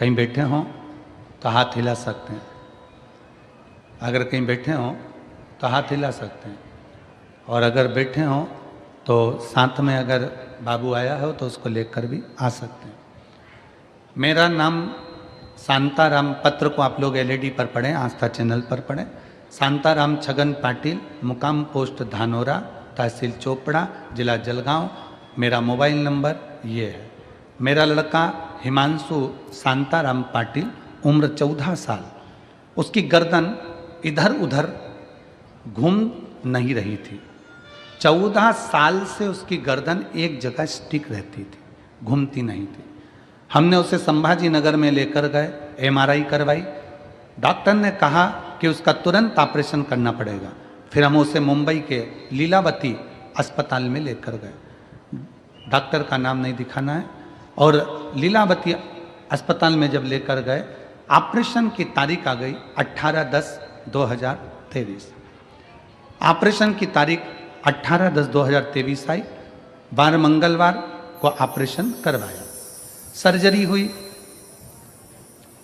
कहीं बैठे हों तो हाथ हिला सकते हैं, अगर कहीं बैठे हों तो हाथ हिला सकते हैं, और अगर बैठे हों तो साथ में अगर बाबू आया हो तो उसको लेकर भी आ सकते हैं। मेरा नाम शांताराम, पत्र को आप लोग एलईडी पर पढ़ें, आस्था चैनल पर पढ़ें। शांताराम छगन पाटिल, मुकाम पोस्ट धानोरा, तहसील चोपड़ा, जिला जलगांव। मेरा मोबाइल नंबर ये है। मेरा लड़का हिमांशु शांताराम पाटिल, उम्र 14 साल। उसकी गर्दन इधर उधर घूम नहीं रही थी। 14 साल से उसकी गर्दन एक जगह स्टिक रहती थी, घूमती नहीं थी। हमने उसे संभाजी नगर में लेकर गए, एमआरआई करवाई। डॉक्टर ने कहा कि उसका तुरंत ऑपरेशन करना पड़ेगा। फिर हम उसे मुंबई के लीलावती अस्पताल में लेकर गए। डॉक्टर का नाम नहीं दिखाना है। और लीलावती अस्पताल में जब लेकर गए, ऑपरेशन की तारीख आ गई 18/10/2023। ऑपरेशन की तारीख 18/10/2023 आई। 12 मंगलवार को ऑपरेशन करवाया। सर्जरी हुई,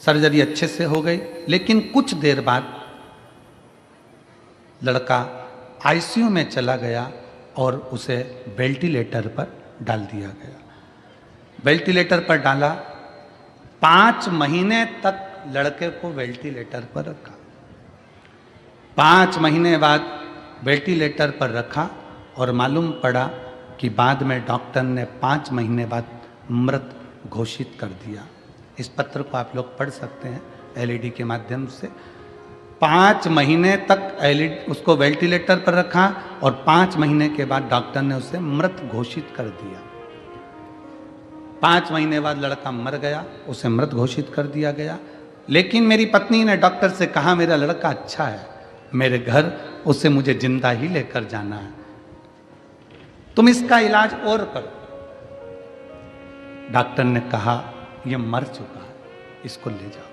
सर्जरी अच्छे से हो गई, लेकिन कुछ देर बाद लड़का आईसीयू में चला गया और उसे वेंटिलेटर पर डाल दिया गया। वेंटिलेटर पर डाला, 5 महीने तक लड़के को वेंटिलेटर पर रखा। 5 महीने बाद वेंटिलेटर पर रखा और मालूम पड़ा कि बाद में डॉक्टर ने 5 महीने बाद मृत घोषित कर दिया। इस पत्र को आप लोग पढ़ सकते हैं एलईडी के माध्यम से। 5 महीने तक उसको वेंटिलेटर पर रखा और 5 महीने के बाद डॉक्टर ने उसे मृत घोषित कर दिया। 5 महीने बाद लड़का मर गया, उसे मृत घोषित कर दिया गया। लेकिन मेरी पत्नी ने डॉक्टर से कहा, मेरा लड़का अच्छा है, मेरे घर उसे मुझे जिंदा ही लेकर जाना है, तुम इसका इलाज और करो। डॉक्टर ने कहा, यह मर चुका है, इसको ले जाओ,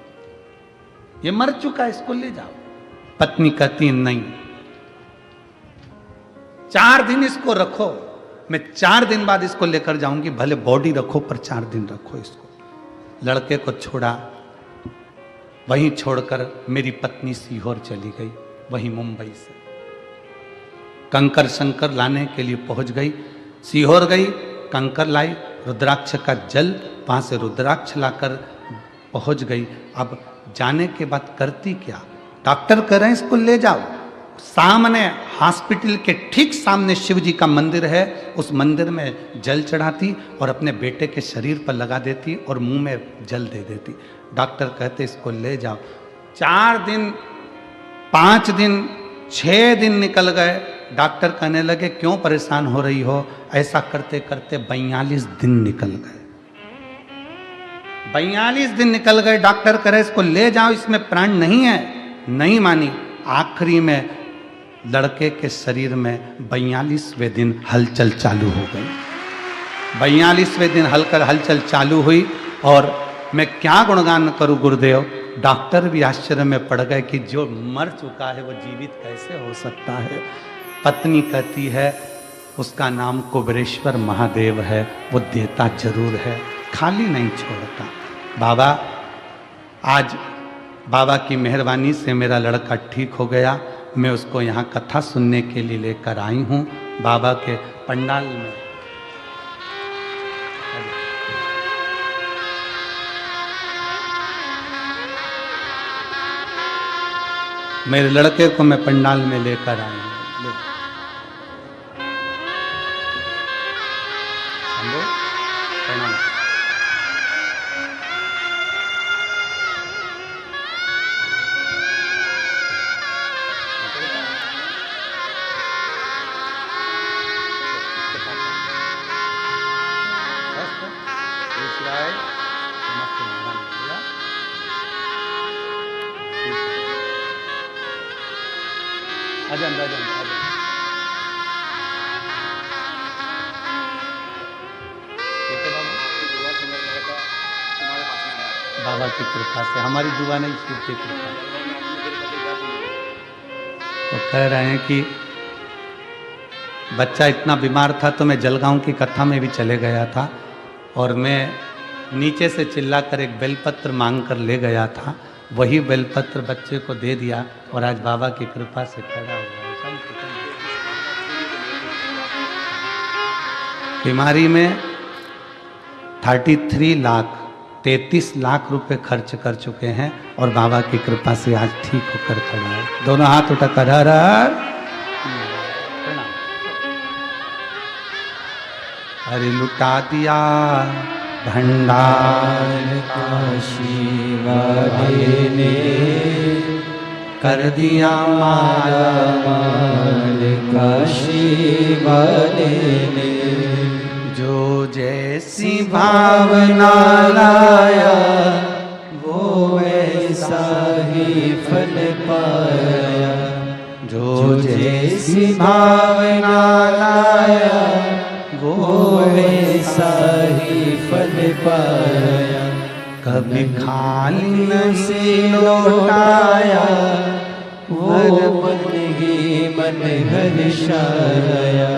ये मर चुका है, इसको ले जाओ। पत्नी कहती नहीं, 4 दिन इसको रखो, मैं 4 दिन बाद इसको लेकर जाऊंगी, भले बॉडी रखो पर 4 दिन रखो इसको। लड़के को छोड़ा, वहीं छोड़कर मेरी पत्नी सीहोर चली गई, वहीं मुंबई से कंकर शंकर लाने के लिए पहुंच गई। सीहोर गई, कंकर लाई, रुद्राक्ष का जल, वहां से रुद्राक्ष लाकर पहुंच गई। अब जाने के बाद करती क्या? डॉक्टर कह रहे हैं इसको ले जाओ। सामने हॉस्पिटल के ठीक सामने शिव जी का मंदिर है, उस मंदिर में जल चढ़ाती और अपने बेटे के शरीर पर लगा देती और मुंह में जल दे देती। डॉक्टर कहते इसको ले जाओ। 4 दिन, 5 दिन, 6 दिन निकल गए। डॉक्टर कहने लगे, क्यों परेशान हो रही हो? ऐसा करते करते 42 दिन निकल गए। 42 दिन निकल गए। डॉक्टर कह रहे इसको ले जाओ, इसमें प्राण नहीं है। नहीं मानी। आखिरी में लड़के के शरीर में 42वें दिन हलचल चालू हो गई। 42वें दिन हलचल चालू हुई। और मैं क्या गुणगान करूं गुरुदेव, डॉक्टर भी आश्चर्य में पड़ गए कि जो मर चुका है वो जीवित कैसे हो सकता है। पत्नी कहती है, उसका नाम कुबेरेश्वर महादेव है, वो देता जरूर है, खाली नहीं छोड़ता। बाबा, आज बाबा की मेहरबानी से मेरा लड़का ठीक हो गया। मैं उसको यहाँ कथा सुनने के लिए लेकर आई हूँ बाबा के पंडाल में। मेरे लड़के को मैं पंडाल में लेकर आई हूँ। बाबा की कृपा से, हमारी दुआ नहीं, शिव की कृपा। तो कह रहे हैं कि बच्चा इतना बीमार था तो मैं जलगांव की कथा में भी चले गया था और मैं नीचे से चिल्लाकर एक बेलपत्र मांग कर ले गया था, वही बेलपत्र बच्चे को दे दिया और आज बाबा की कृपा से खड़ा हुआ है। बीमारी में 33 लाख रुपए खर्च कर चुके हैं और बाबा की कृपा से आज ठीक होकर खड़ा है। दोनों हाथ उठाकर हर हर हरि लुटा दिया भंडार काशी वाले ने, कर दिया माला माल काशी वाले ने। जो जैसी भावना लाया वो वैसा ही फल पाया। जो जैसी भावना लाया वो वैसा ही फल पाया। कभी खाली नहीं लौटाया वो मन ही मन हर्षाया।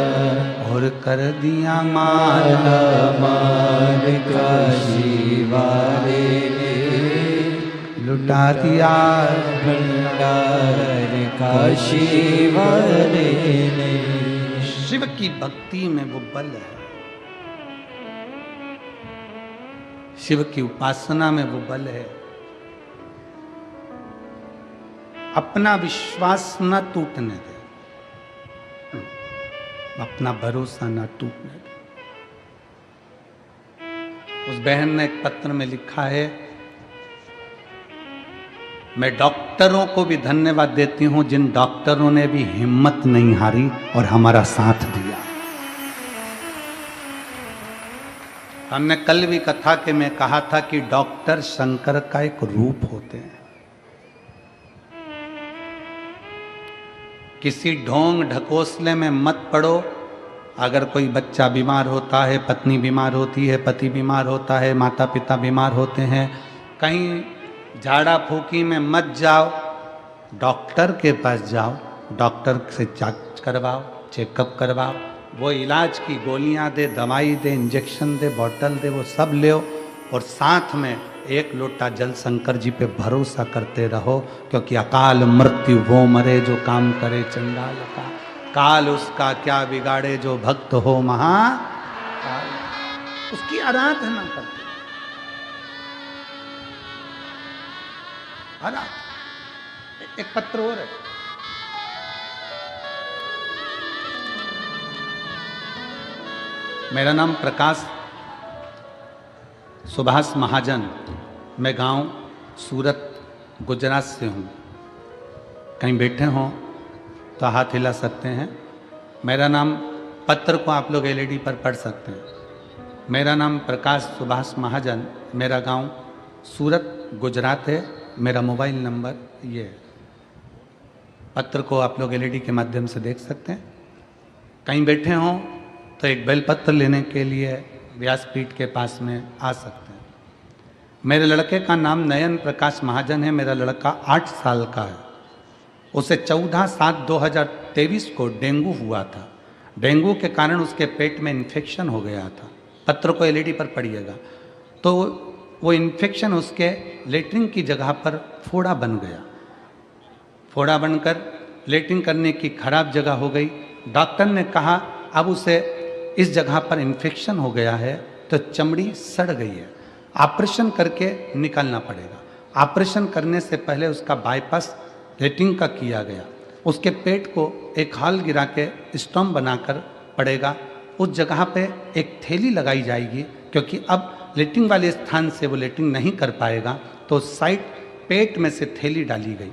और कर दिया माला माल काशी वाले ने, लुटा दिया भंडार काशी वाले ने। शिव की भक्ति में वो बल है, शिव की उपासना में वो बल है। अपना विश्वास न टूटने दे, अपना भरोसा न टूटने दे। उस बहन ने एक पत्र में लिखा है, मैं डॉक्टरों को भी धन्यवाद देती हूं जिन डॉक्टरों ने भी हिम्मत नहीं हारी और हमारा साथ दिया। हमने कल भी कथा के में कहा था कि डॉक्टर शंकर का एक रूप होते हैं। किसी ढोंग ढकोसले में मत पड़ो। अगर कोई बच्चा बीमार होता है, पत्नी बीमार होती है, पति बीमार होता है, माता पिता बीमार होते हैं, कहीं झाड़ा फूकी में मत जाओ, डॉक्टर के पास जाओ, डॉक्टर से जांच करवाओ, चेकअप करवाओ, वो इलाज की गोलियां दे, दवाई दे, इंजेक्शन दे, बॉटल दे, वो सब ले और साथ में एक लोटा जल शंकर जी पे भरोसा करते रहो, क्योंकि अकाल मृत्यु वो मरे जो काम करे चंडाल का, काल उसका क्या बिगाड़े जो भक्त हो महाकाल। उसकी आराधना करते एक पत्र और है, मेरा नाम प्रकाश सुभाष महाजन, मैं गांव सूरत गुजरात से हूँ। कहीं बैठे हों तो हाथ हिला सकते हैं। मेरा नाम, पत्र को आप लोग एलईडी पर पढ़ सकते हैं। मेरा नाम प्रकाश सुभाष महाजन, मेरा गांव सूरत गुजरात है, मेरा मोबाइल नंबर ये है। पत्र को आप लोग एलईडी के माध्यम से देख सकते हैं। कहीं बैठे हों तो एक बेलपत्र लेने के लिए व्यासपीठ के पास में आ सकते हैं। मेरे लड़के का नाम नयन प्रकाश महाजन है। मेरा लड़का 8 साल का है। उसे 14/7/2023 को डेंगू हुआ था। डेंगू के कारण उसके पेट में इन्फेक्शन हो गया था। पत्र को एलईडी पर पढ़िएगा। तो वो इन्फेक्शन उसके लेटरिन की जगह पर फोड़ा बन गया। फोड़ा बनकर लेटरिन करने की खराब जगह हो गई। डॉक्टर ने कहा अब उसे इस जगह पर इन्फेक्शन हो गया है तो चमड़ी सड़ गई है, ऑपरेशन करके निकालना पड़ेगा। ऑपरेशन करने से पहले उसका बाईपास लेटरिन का किया गया। उसके पेट को एक हॉल गिरा के स्टोम बनाकर पड़ेगा। उस जगह पे एक थैली लगाई जाएगी, क्योंकि अब लेटरिन वाले स्थान से वो लेटरिन नहीं कर पाएगा, तो साइड पेट में से थैली डाली गई,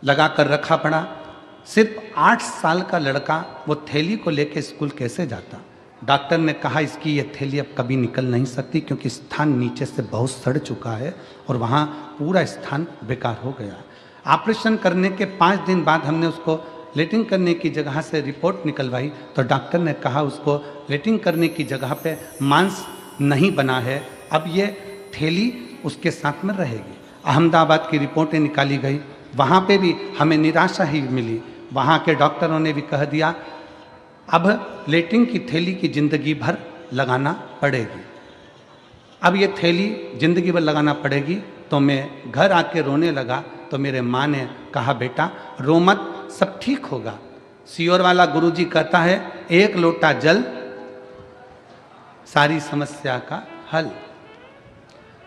लगाकर रखा पड़ा। सिर्फ 8 साल का लड़का वो थैली को लेकर स्कूल कैसे जाता? डॉक्टर ने कहा इसकी ये थैली अब कभी निकल नहीं सकती, क्योंकि स्थान नीचे से बहुत सड़ चुका है और वहाँ पूरा स्थान बेकार हो गया। ऑपरेशन करने के 5 दिन बाद हमने उसको लेटरिन करने की जगह से रिपोर्ट निकलवाई, तो डॉक्टर ने कहा उसको लेटरिन करने की जगह पे मांस नहीं बना है, अब ये थैली उसके साथ में रहेगी। अहमदाबाद की रिपोर्टें निकाली गई, वहाँ पे भी हमें निराशा ही मिली। वहाँ के डॉक्टरों ने भी कह दिया अब लेटरिन की थैली की ज़िंदगी भर लगाना पड़ेगी। अब ये थैली जिंदगी भर लगाना पड़ेगी। तो मैं घर आके रोने लगा तो मेरे माँ ने कहा बेटा रो मत, सब ठीक होगा। सीहोर वाला गुरुजी कहता है एक लोटा जल सारी समस्या का हल।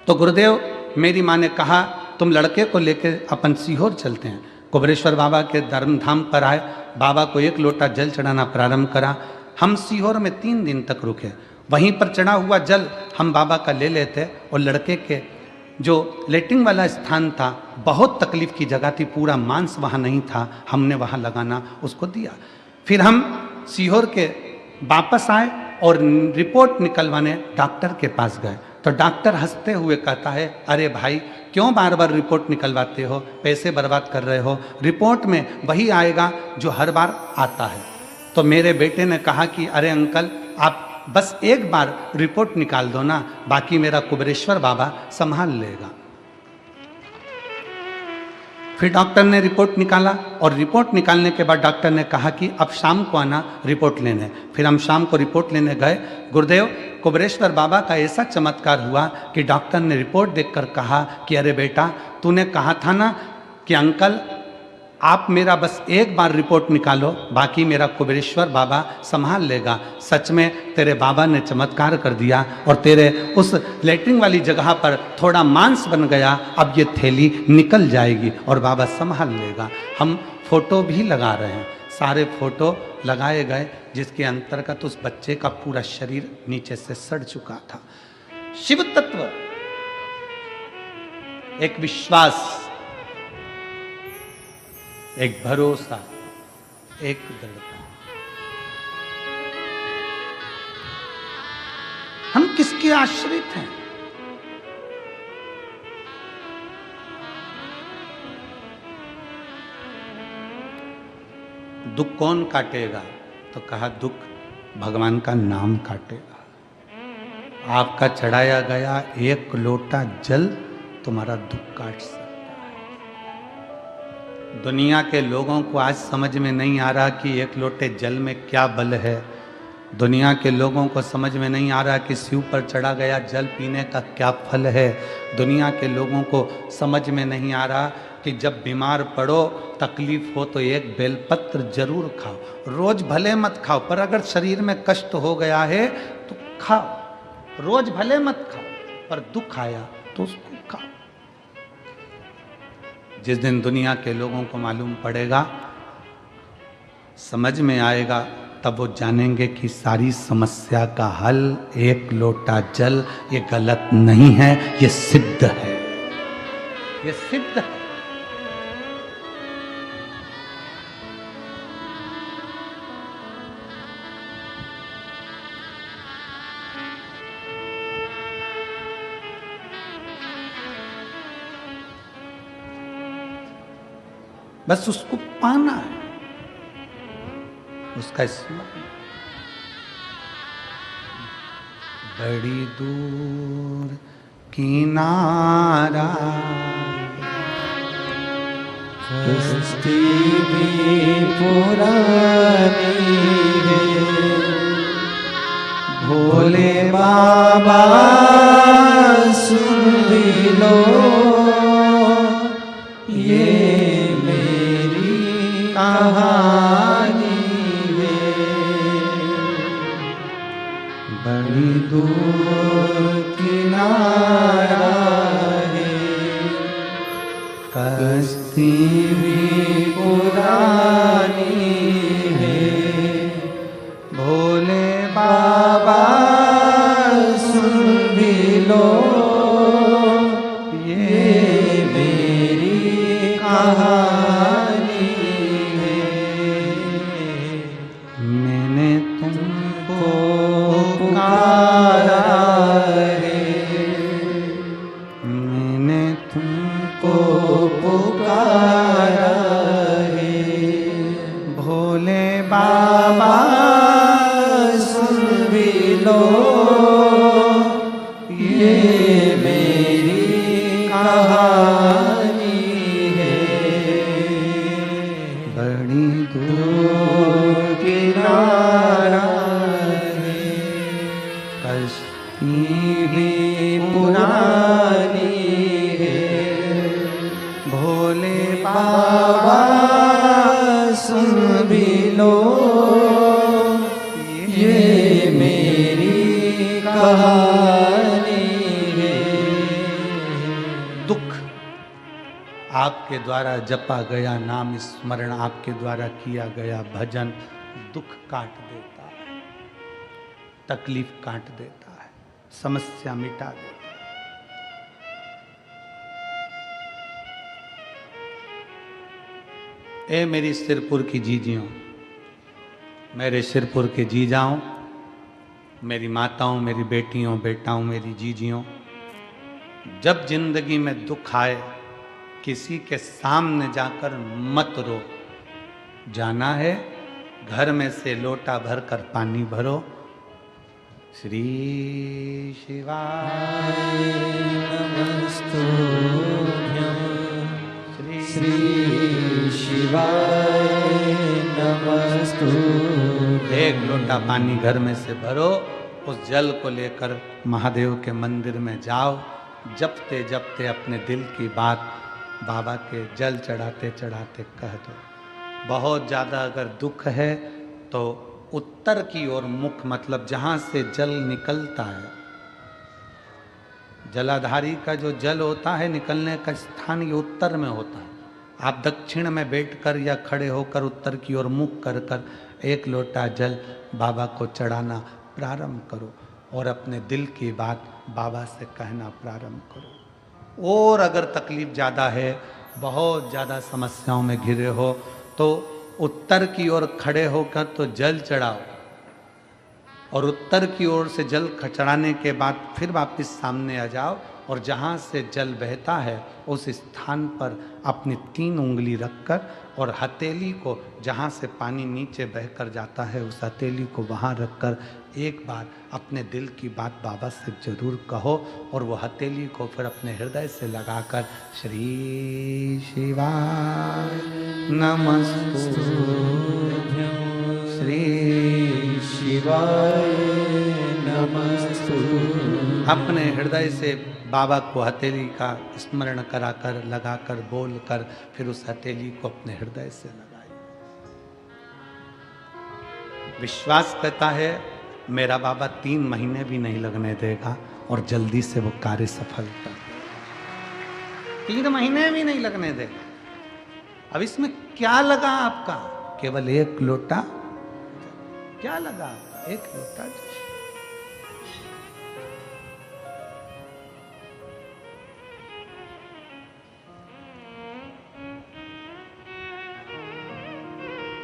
तो गुरुदेव मेरी माँ ने कहा तुम लड़के को लेकर अपन सीहोर चलते हैं। कुबेरेश्वर बाबा के धर्मधाम पर आए, बाबा को एक लोटा जल चढ़ाना प्रारंभ करा। हम सीहोर में 3 दिन तक रुके। वहीं पर चढ़ा हुआ जल हम बाबा का ले लेते और लड़के के जो लेटिंग वाला स्थान था, बहुत तकलीफ की जगह थी, पूरा मांस वहाँ नहीं था, हमने वहाँ लगाना उसको दिया। फिर हम सीहोर के वापस आए और रिपोर्ट निकलवाने डॉक्टर के पास गए। तो डॉक्टर हंसते हुए कहता है अरे भाई क्यों बार बार रिपोर्ट निकलवाते हो, पैसे बर्बाद कर रहे हो, रिपोर्ट में वही आएगा जो हर बार आता है। तो मेरे बेटे ने कहा कि अरे अंकल आप बस एक बार रिपोर्ट निकाल दो ना, बाकी मेरा कुबेरेश्वर बाबा संभाल लेगा। फिर डॉक्टर ने रिपोर्ट निकाला और रिपोर्ट निकालने के बाद डॉक्टर ने कहा कि अब शाम को आना रिपोर्ट लेने। फिर हम शाम को रिपोर्ट लेने गए। गुरुदेव कुबेरेश्वर बाबा का ऐसा चमत्कार हुआ कि डॉक्टर ने रिपोर्ट देखकर कहा कि अरे बेटा तूने कहा था ना कि अंकल आप मेरा बस एक बार रिपोर्ट निकालो, बाकी मेरा कुबेरेश्वर बाबा संभाल लेगा। सच में तेरे बाबा ने चमत्कार कर दिया और तेरे उस लेटरिन वाली जगह पर थोड़ा मांस बन गया। अब ये थैली निकल जाएगी और बाबा संभाल लेगा। हम फोटो भी लगा रहे हैं, सारे फोटो लगाए गए जिसके अंतर्गत उस बच्चे का पूरा शरीर नीचे से सड़ चुका था। शिव तत्व, एक विश्वास, एक भरोसा, एक दृढ़ता। हम किसके आश्रित हैं? दुख कौन काटेगा? तो कहा दुख भगवान का नाम काटेगा। आपका चढ़ाया गया एक लोटा जल तुम्हारा दुख काट सकता। दुनिया के लोगों को आज समझ में नहीं आ रहा कि एक लोटे जल में क्या बल है। दुनिया के लोगों को समझ में नहीं आ रहा कि शिव पर चढ़ा गया जल पीने का क्या फल है। दुनिया के लोगों को समझ में नहीं आ रहा कि जब बीमार पड़ो, तकलीफ हो तो एक बेलपत्र जरूर खाओ। रोज भले मत खाओ, पर अगर शरीर में कष्ट हो गया है तो खाओ। रोज भले मत खाओ, पर दुख आया तो उसको खाओ। जिस दिन दुनिया के लोगों को मालूम पड़ेगा, समझ में आएगा, तब वो जानेंगे कि सारी समस्या का हल एक लोटा जल, ये गलत नहीं है, ये सिद्ध है, ये सिद्ध है। बस उसको पाना है, उसका स्मरण। बड़ी दूर किनारा कश्ती भी पुरानी है, भोले बाबा सुन भी लो ये कहानी है। बड़ी दूर किनारा है, कश्ती भी पुरानी है, भोले बाबा सुन भी लो ये मेरी कहानी। पुकारा आपके द्वारा जपा गया नाम स्मरण, आपके द्वारा किया गया भजन दुख काट देता है, तकलीफ काट देता है, समस्या मिटा देता है। ए मेरी सिरपुर की जीजियों, मेरे सिरपुर के जीजाओं, मेरी माताओं, मेरी बेटियों, बेटाओं, मेरी जीजियों, जब जिंदगी में दुख आए किसी के सामने जाकर मत रो। जाना है घर में से लोटा भर कर पानी भरो। श्री शिवाय नमस्तुभ्यं, श्री शिवाय नमस्तुभ्यं। एक लोटा पानी घर में से भरो, उस जल को लेकर महादेव के मंदिर में जाओ। जपते जपते अपने दिल की बात बाबा के जल चढ़ाते चढ़ाते कह दो। बहुत ज़्यादा अगर दुख है तो उत्तर की ओर मुख, मतलब जहाँ से जल निकलता है, जलाधारी का जो जल होता है निकलने का स्थान ये उत्तर में होता है। आप दक्षिण में बैठकर या खड़े होकर उत्तर की ओर मुख कर कर एक लोटा जल बाबा को चढ़ाना प्रारंभ करो और अपने दिल की बात बाबा से कहना प्रारंभ करो। और अगर तकलीफ ज़्यादा है, बहुत ज़्यादा समस्याओं में घिरे हो, तो उत्तर की ओर खड़े होकर तो जल चढ़ाओ और उत्तर की ओर से जल चढ़ाने के बाद फिर वापस सामने आ जाओ और जहाँ से जल बहता है उस स्थान पर अपनी 3 उंगली रखकर और हथेली को, जहाँ से पानी नीचे बहकर जाता है, उस हथेली को वहाँ रखकर एक बार अपने दिल की बात बाबा से जरूर कहो और वो हथेली को फिर अपने हृदय से लगाकर श्री शिवाय नमस्तुभ्यं, श्री शिवाय नमस्तुभ्यं। अपने हृदय से बाबा को हथेली का स्मरण कराकर, लगाकर, बोलकर फिर उस हथेली को अपने हृदय से लगाइए। विश्वास करता है मेरा बाबा 3 महीने भी नहीं लगने देगा और जल्दी से वो कार्य सफल कर देगा। 3 महीने भी नहीं लगने देगा। अब इसमें क्या लगा आपका? केवल एक लोटा। क्या लगा? एक लोटा।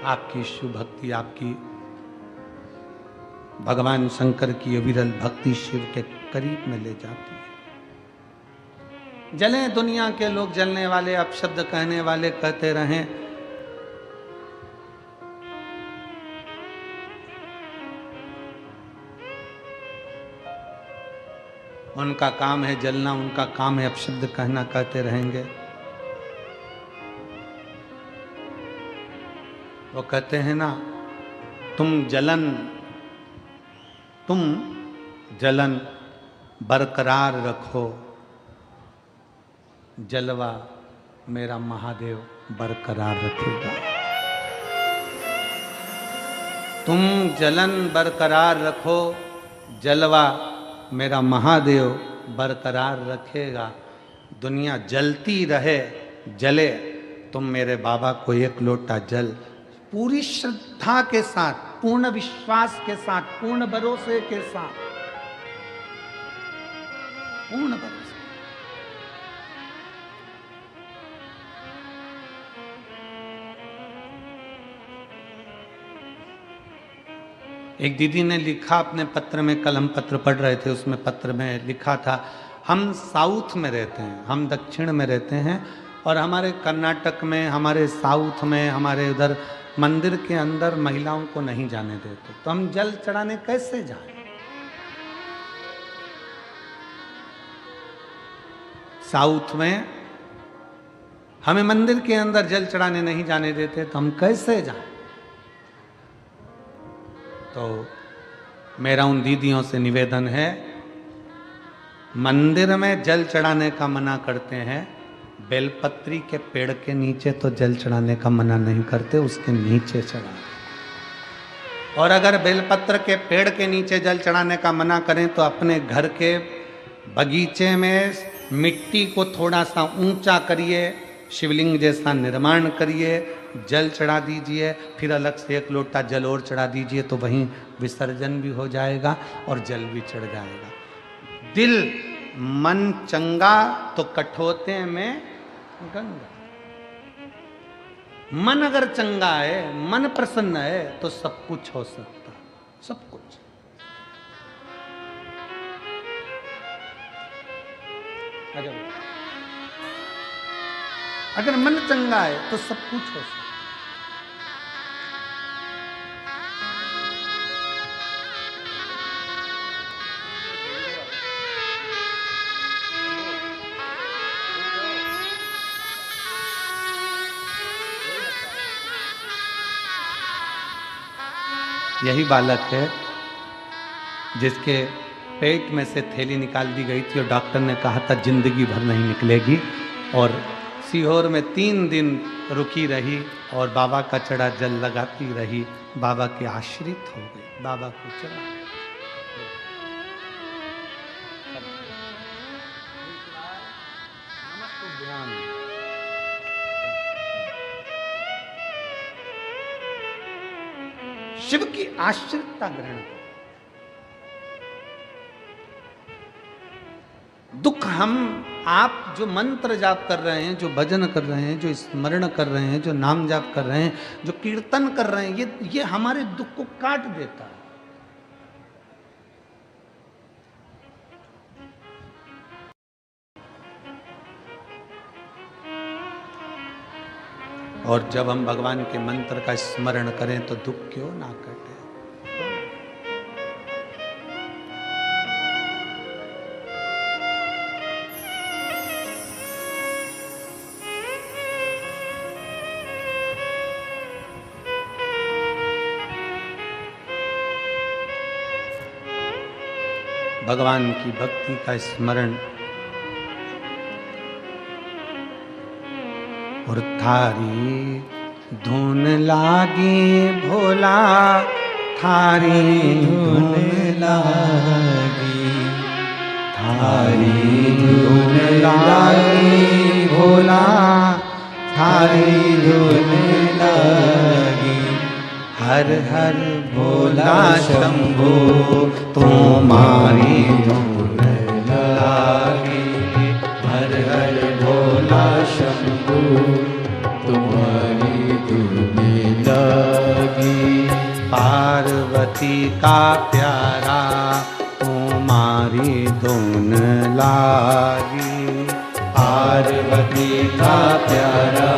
आपकी शुभ भक्ति, आपकी भगवान शंकर की अविरल भक्ति शिव के करीब में ले जाती है। जले दुनिया के लोग, जलने वाले, अपशब्द कहने वाले कहते रहें, उनका काम है जलना, उनका काम है अपशब्द कहना, कहते रहेंगे। वो कहते हैं ना, तुम जलन बरकरार रखो, जलवा मेरा महादेव बरकरार रखेगा। तुम जलन बरकरार रखो, जलवा मेरा महादेव बरकरार रखेगा। दुनिया जलती रहे, जले, तुम मेरे बाबा को एक लोटा जल पूरी श्रद्धा के साथ, पूर्ण विश्वास के साथ, पूर्ण भरोसे के साथ, पूर्ण भरोसे। एक दीदी ने लिखा अपने पत्र में, कल हम पत्र पढ़ रहे थे, उसमें पत्र में लिखा था, हम साउथ में रहते हैं, हम दक्षिण में रहते हैं और हमारे कर्नाटक में, हमारे साउथ में, हमारे उधर मंदिर के अंदर महिलाओं को नहीं जाने देते, तो हम जल चढ़ाने कैसे जाएं? साउथ में हमें मंदिर के अंदर जल चढ़ाने नहीं जाने देते, तो हम कैसे जाएं? तो मेरा उन दीदियों से निवेदन है, मंदिर में जल चढ़ाने का मना करते हैं, बेलपत्री के पेड़ के नीचे तो जल चढ़ाने का मना नहीं करते, उसके नीचे चढ़ाने। और अगर बेलपत्र के पेड़ के नीचे जल चढ़ाने का मना करें तो अपने घर के बगीचे में मिट्टी को थोड़ा सा ऊंचा करिए शिवलिंग जैसा निर्माण करिए, जल चढ़ा दीजिए, फिर अलग से 1 लोटा जल और चढ़ा दीजिए, तो वहीं विसर्जन भी हो जाएगा और जल भी चढ़ जाएगा। दिल मन चंगा तो कठोते में गंगा। मन अगर चंगा है, मन प्रसन्न है, तो सब कुछ हो सकता, सब कुछ। अगर मन चंगा है तो सब कुछ हो सकता। यही बालक है जिसके पेट में से थैली निकाल दी गई थी और डॉक्टर ने कहा था जिंदगी भर नहीं निकलेगी, और सीहोर में 3 दिन रुकी रही और बाबा का चढ़ा जल लगाती रही, बाबा के आश्रित हो गई, बाबा को चढ़ा। शिव की आश्रितता ग्रहण करो। दुख हम आप जो मंत्र जाप कर रहे हैं, जो भजन कर रहे हैं, जो स्मरण कर रहे हैं, जो नाम जाप कर रहे हैं, जो कीर्तन कर रहे हैं, ये हमारे दुख को काट देता है। और जब हम भगवान के मंत्र का स्मरण करें तो दुख क्यों ना कटे। भगवान की भक्ति का स्मरण और थारी धुन लागी भोला, थारी धुन लागी, थारी धुन लागी भोला, थारी धुन लागी। हर हर भोला शंभो तुम्हारी धुन लागी, हर हर भोला शंभो तुम्हारी धुन लागी। पार्वती का प्यारा तुम्हारी धुन लागी, पार्वती का प्यारा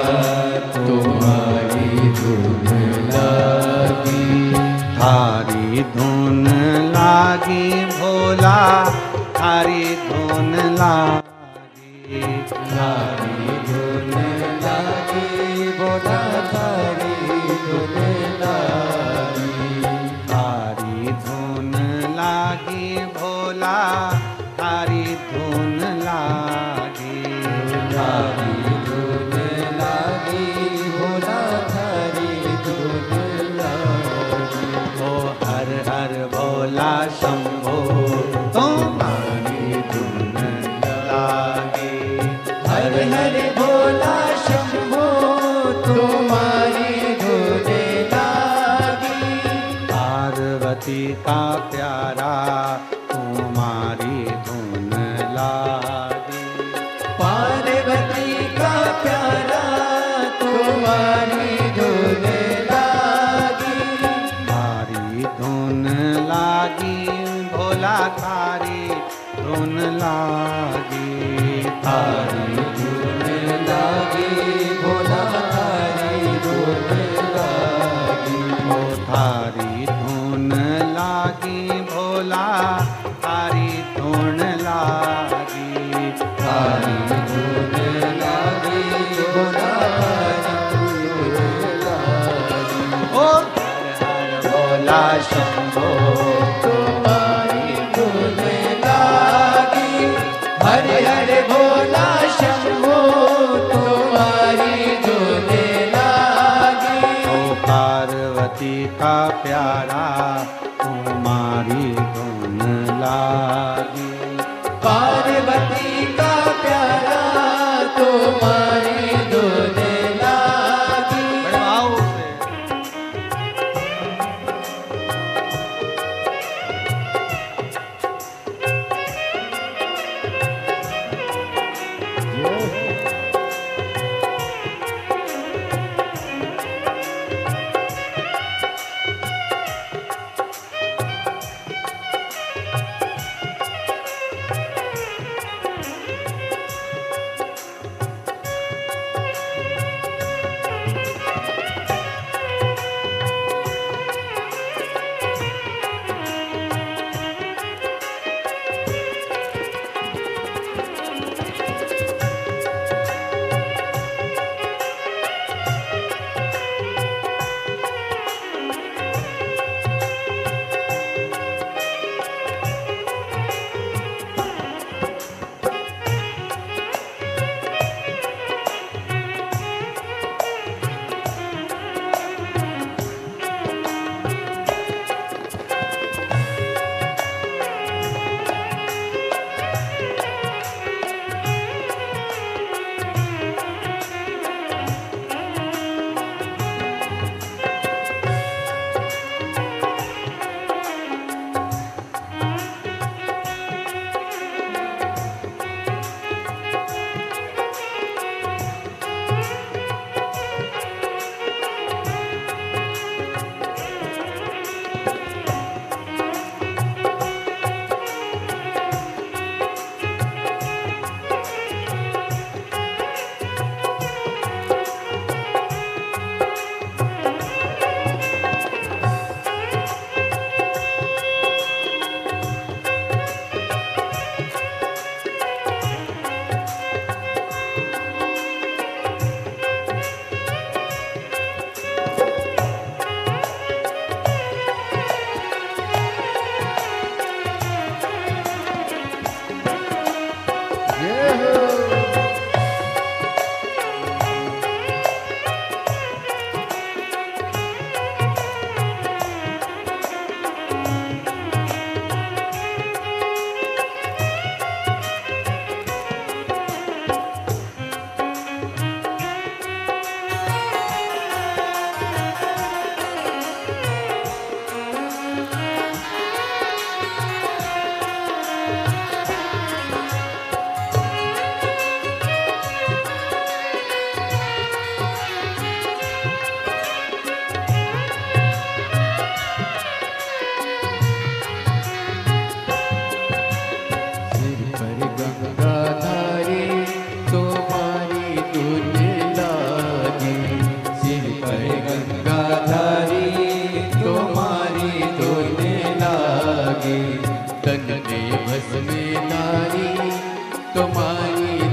तुम्हारी धुन लागी। थारी धुन लागी भोला, थारी धुन लागी, थारी धुन लागी भोला, थारी धुन लागी। थारी धुन लागी भोला, थारी धुन लागी, थारी धुन लागी भोला, थारी धुन लागी। ओ हर हर भोला शंभो तुम्हारी धुन लागी, हर हर भोला शंभो तुम्हारी धुन लागी। पार्वती का प्यारा तुम्हारी धुन लागी, पार्वती का प्यारा तुम्हारी धुन लागी। थारी धुन लागी भोला, थारी धुन लागी, थारी धुन लागी भोला, थारी धुन लागी। ओ थारी धुन लागी भोला, थारी धुन लागी, थारी धुन लागी भोला, थारी धुन लागी। ओ हर हर भोला शंभो तुम्हारी धुन लागी, हर हर भोला शंभो तुम्हारी धुन लागी। ओ पार्वती का प्यारा तुम्हारी धुन लागी, पार्वती का प्यारा तुम्हारी धुन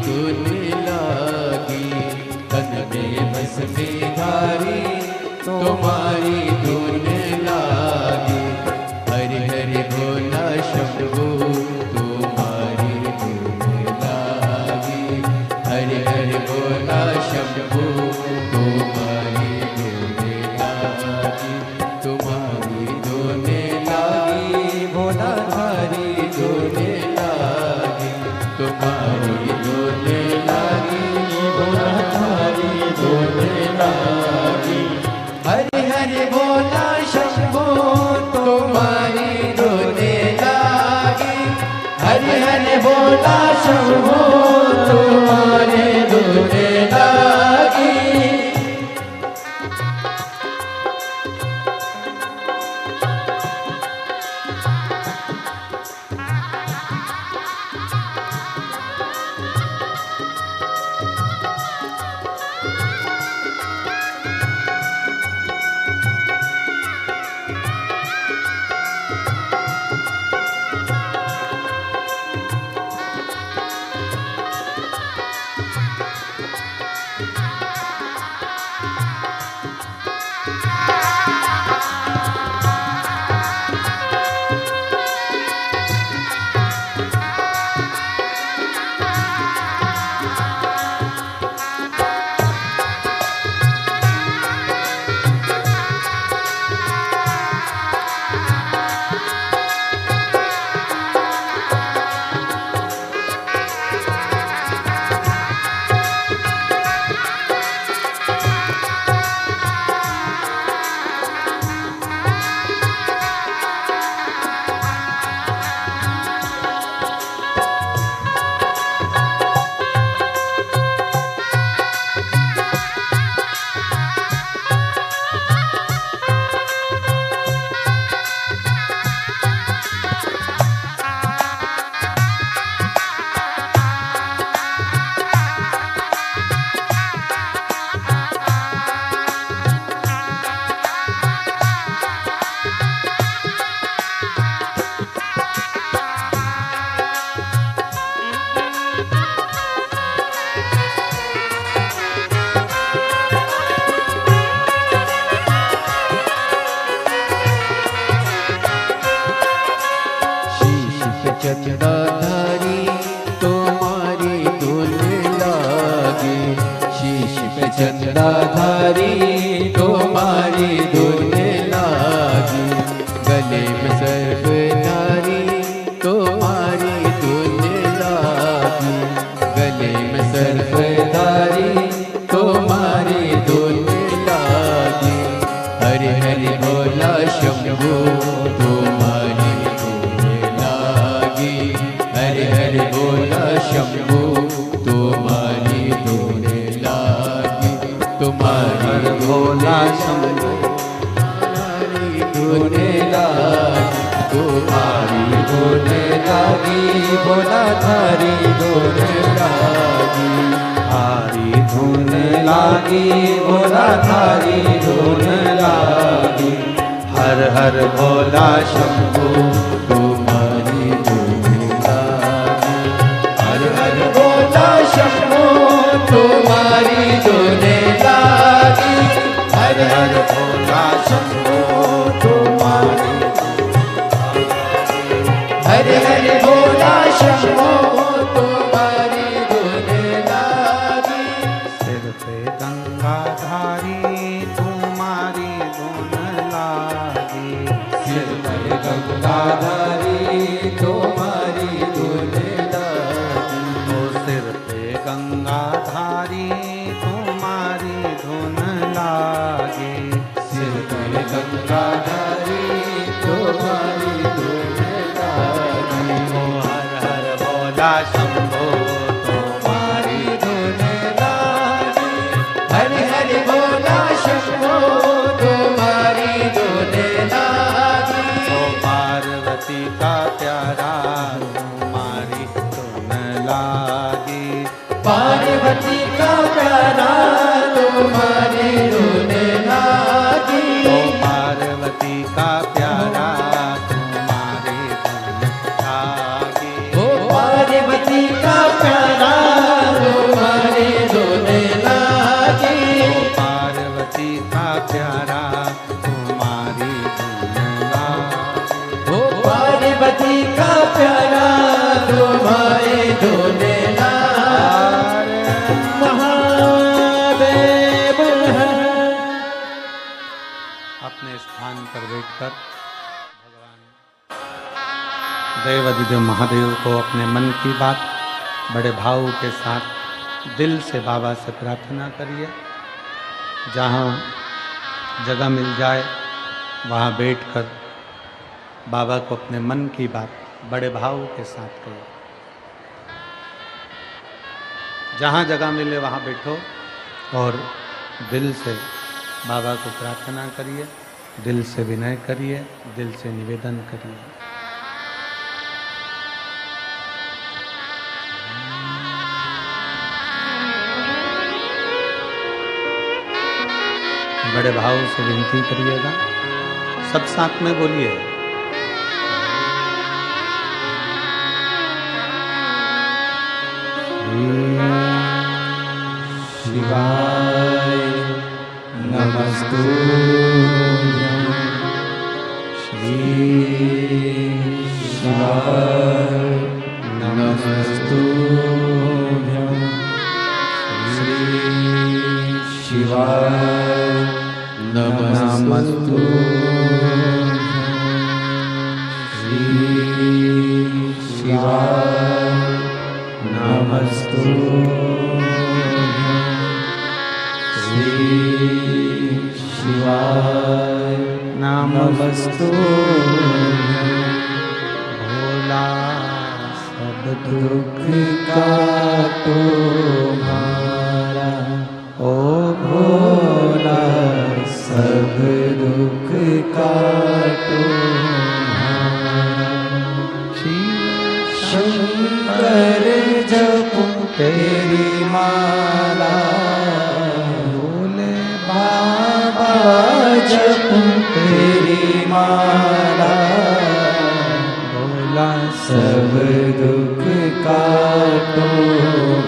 धुन लागी, तन में बस में धारी तुम्हारी धुन लागी। हरि हरि बोला शंभू तुम्हारी धुन लागी, हरि हरि बोला शंभू तुम्हारी धुन लागी, तुम्हारी धुन लागी भोला धारी धुन लागी, तुम्हारी धुन लागी भोला धारी धुन लागी। हरि हरि बोला शंभू तुम्हारी धुन लागी, हरि हरि बोला शंभू तुम्हारी धुन लागी। चंदाधारी तुम्हारी धुन लागी, शीश पे चंदाधारी तुम्हारी धुन लागी। गले में सर्पधारी तुम्हारी धुन लागी, गले में सर्पधारी तुम्हारी धुन लागी। हरि हरि बोला शंभू तुम्हारी हरि हरि बोला शंभू तुम्हारी धुन लागी, तुम्हारी भोला शंभू तुम्हारी धुन लागी, तुम्हारी धुन लागी भोला धारी धुन लागी। हारी धुन लागी भोला धारी धुन लागी। हर हर भोला शंभू तुम्हारी धुन लागी, हर हर भोला शंभू तुम्हारी धुन लागी, हर हर भोला शंभू तुम्हारी। हर हर भोला शंभू तुम्हारी धुन लागी। सिर पे गंगाधारी तुम्हारी धुन लागी। सिर पे गंगाधारी तुम्हारी धुन लागी, ओ सिर पे गंगाधारी तुम्हारी धुन लागी। सिर पे गंगाधारी तुम्हारी धुन लागी। ओ हर हर भोला शंभो तुम्हारी धुन लागी, हरि हरि बोला शंभो तुम्हारी धुन लागी। ओ पार्वती का प्यारा तुम्हारी धुन लागी। पार्वती का प्यारा तुम्हारी धुन लागी। ओ पार्वती का प्यारा तुम्हारी धुन लागी। ओ पार्वती का प्यारा बैठकर भगवान देवाधिदेव महादेव को अपने मन की बात बड़े भाव के साथ दिल से बाबा से प्रार्थना करिए। जहाँ जगह मिल जाए वहाँ बैठकर बाबा को अपने मन की बात बड़े भाव के साथ करिए। जहाँ जगह मिले वहाँ बैठो और दिल से बाबा को प्रार्थना करिए, दिल से विनय करिए, दिल से निवेदन करिए। बड़े भाव से विनती करिएगा, सब साथ में बोलिए। शिवाय नमस्तुभ्यं श्री शिवाय नमस्तुभ्यं श्री शिवाय नमस्तुभ्यं श्री शिवाय नमस्तुभ्यं शिवाय नमस्तुभ्यं भोला सब दुख काटो हमारा, ओ भोला सब दुख काटो हमारा। शंकर जपो तेरी माला, बाबा जपो तेरी माला, भोला सब दुख काटो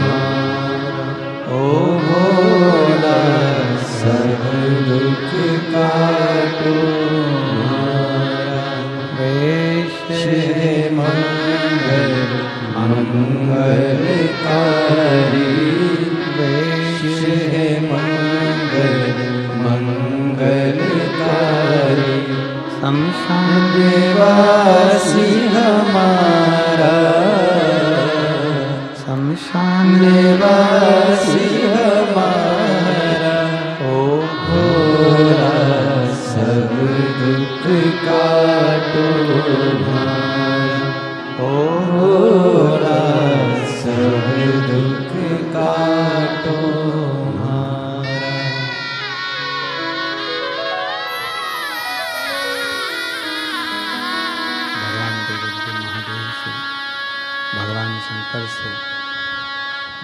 हमारा, ओ भोला सब दुख काटो हमारा। वेश है मंगल मंगलकारी, वेश है मंगलकारी, शमशान निवासी हमारा, शमशान निवासी हमारा, ओ भोला सब दुख काटो हमारा, ओ भोला सब दुख काटो हमारा। भगवान शंकर से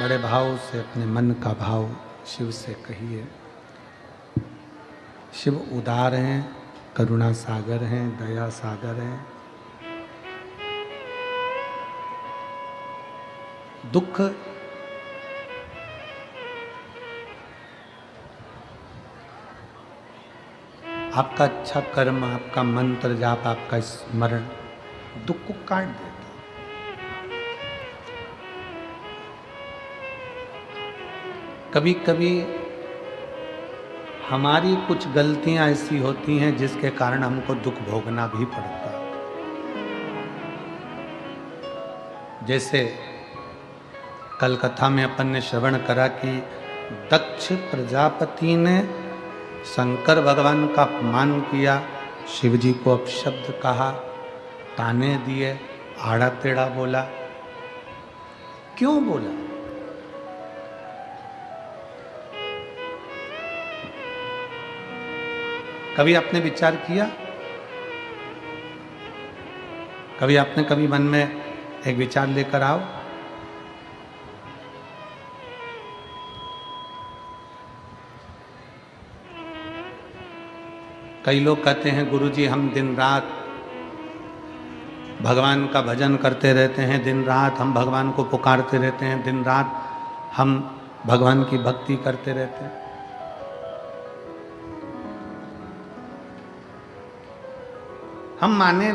बड़े भाव से अपने मन का भाव शिव से कहिए। शिव उदार हैं, करुणा सागर हैं, दया सागर हैं। दुख आपका अच्छा कर्म, आपका मंत्र जाप, आपका स्मरण दुख को काट देता। कभी कभी हमारी कुछ गलतियां ऐसी होती हैं जिसके कारण हमको दुख भोगना भी पड़ता है। जैसे कल कथा में अपन ने श्रवण करा कि दक्ष प्रजापति ने शंकर भगवान का अपमान किया, शिव जी को अपशब्द कहा, ताने दिए, आड़ा टेढ़ा बोला। क्यों बोला? कभी आपने विचार किया? कभी मन में एक विचार लेकर आओ। कई लोग कहते हैं गुरुजी हम दिन रात भगवान का भजन करते रहते हैं, दिन रात हम भगवान को पुकारते रहते हैं, दिन रात हम भगवान की भक्ति करते रहते हैं। हम माने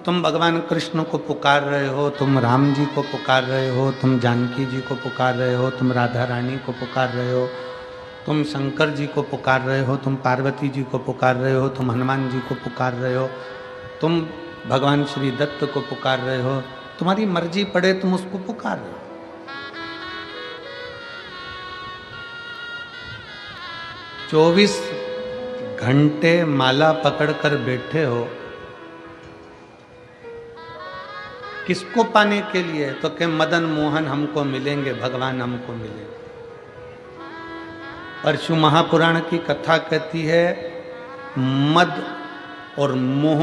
तुम भगवान कृष्ण को पुकार रहे हो, तुम राम जी को पुकार रहे हो, तुम जानकी जी को पुकार रहे हो, तुम राधा रानी को पुकार रहे हो, तुम शंकर जी को पुकार रहे हो, तुम पार्वती जी को पुकार रहे हो, तुम हनुमान जी को पुकार रहे हो, तुम भगवान श्री दत्त को पुकार रहे हो, तुम्हारी मर्जी पड़े तुम उसको पुकार रहे हो। 24 घंटे माला पकड़कर बैठे हो, किसको पाने के लिए? तो कि मदन मोहन हमको मिलेंगे, भगवान हमको मिलेंगे। परशु महापुराण की कथा कहती है मद और मोह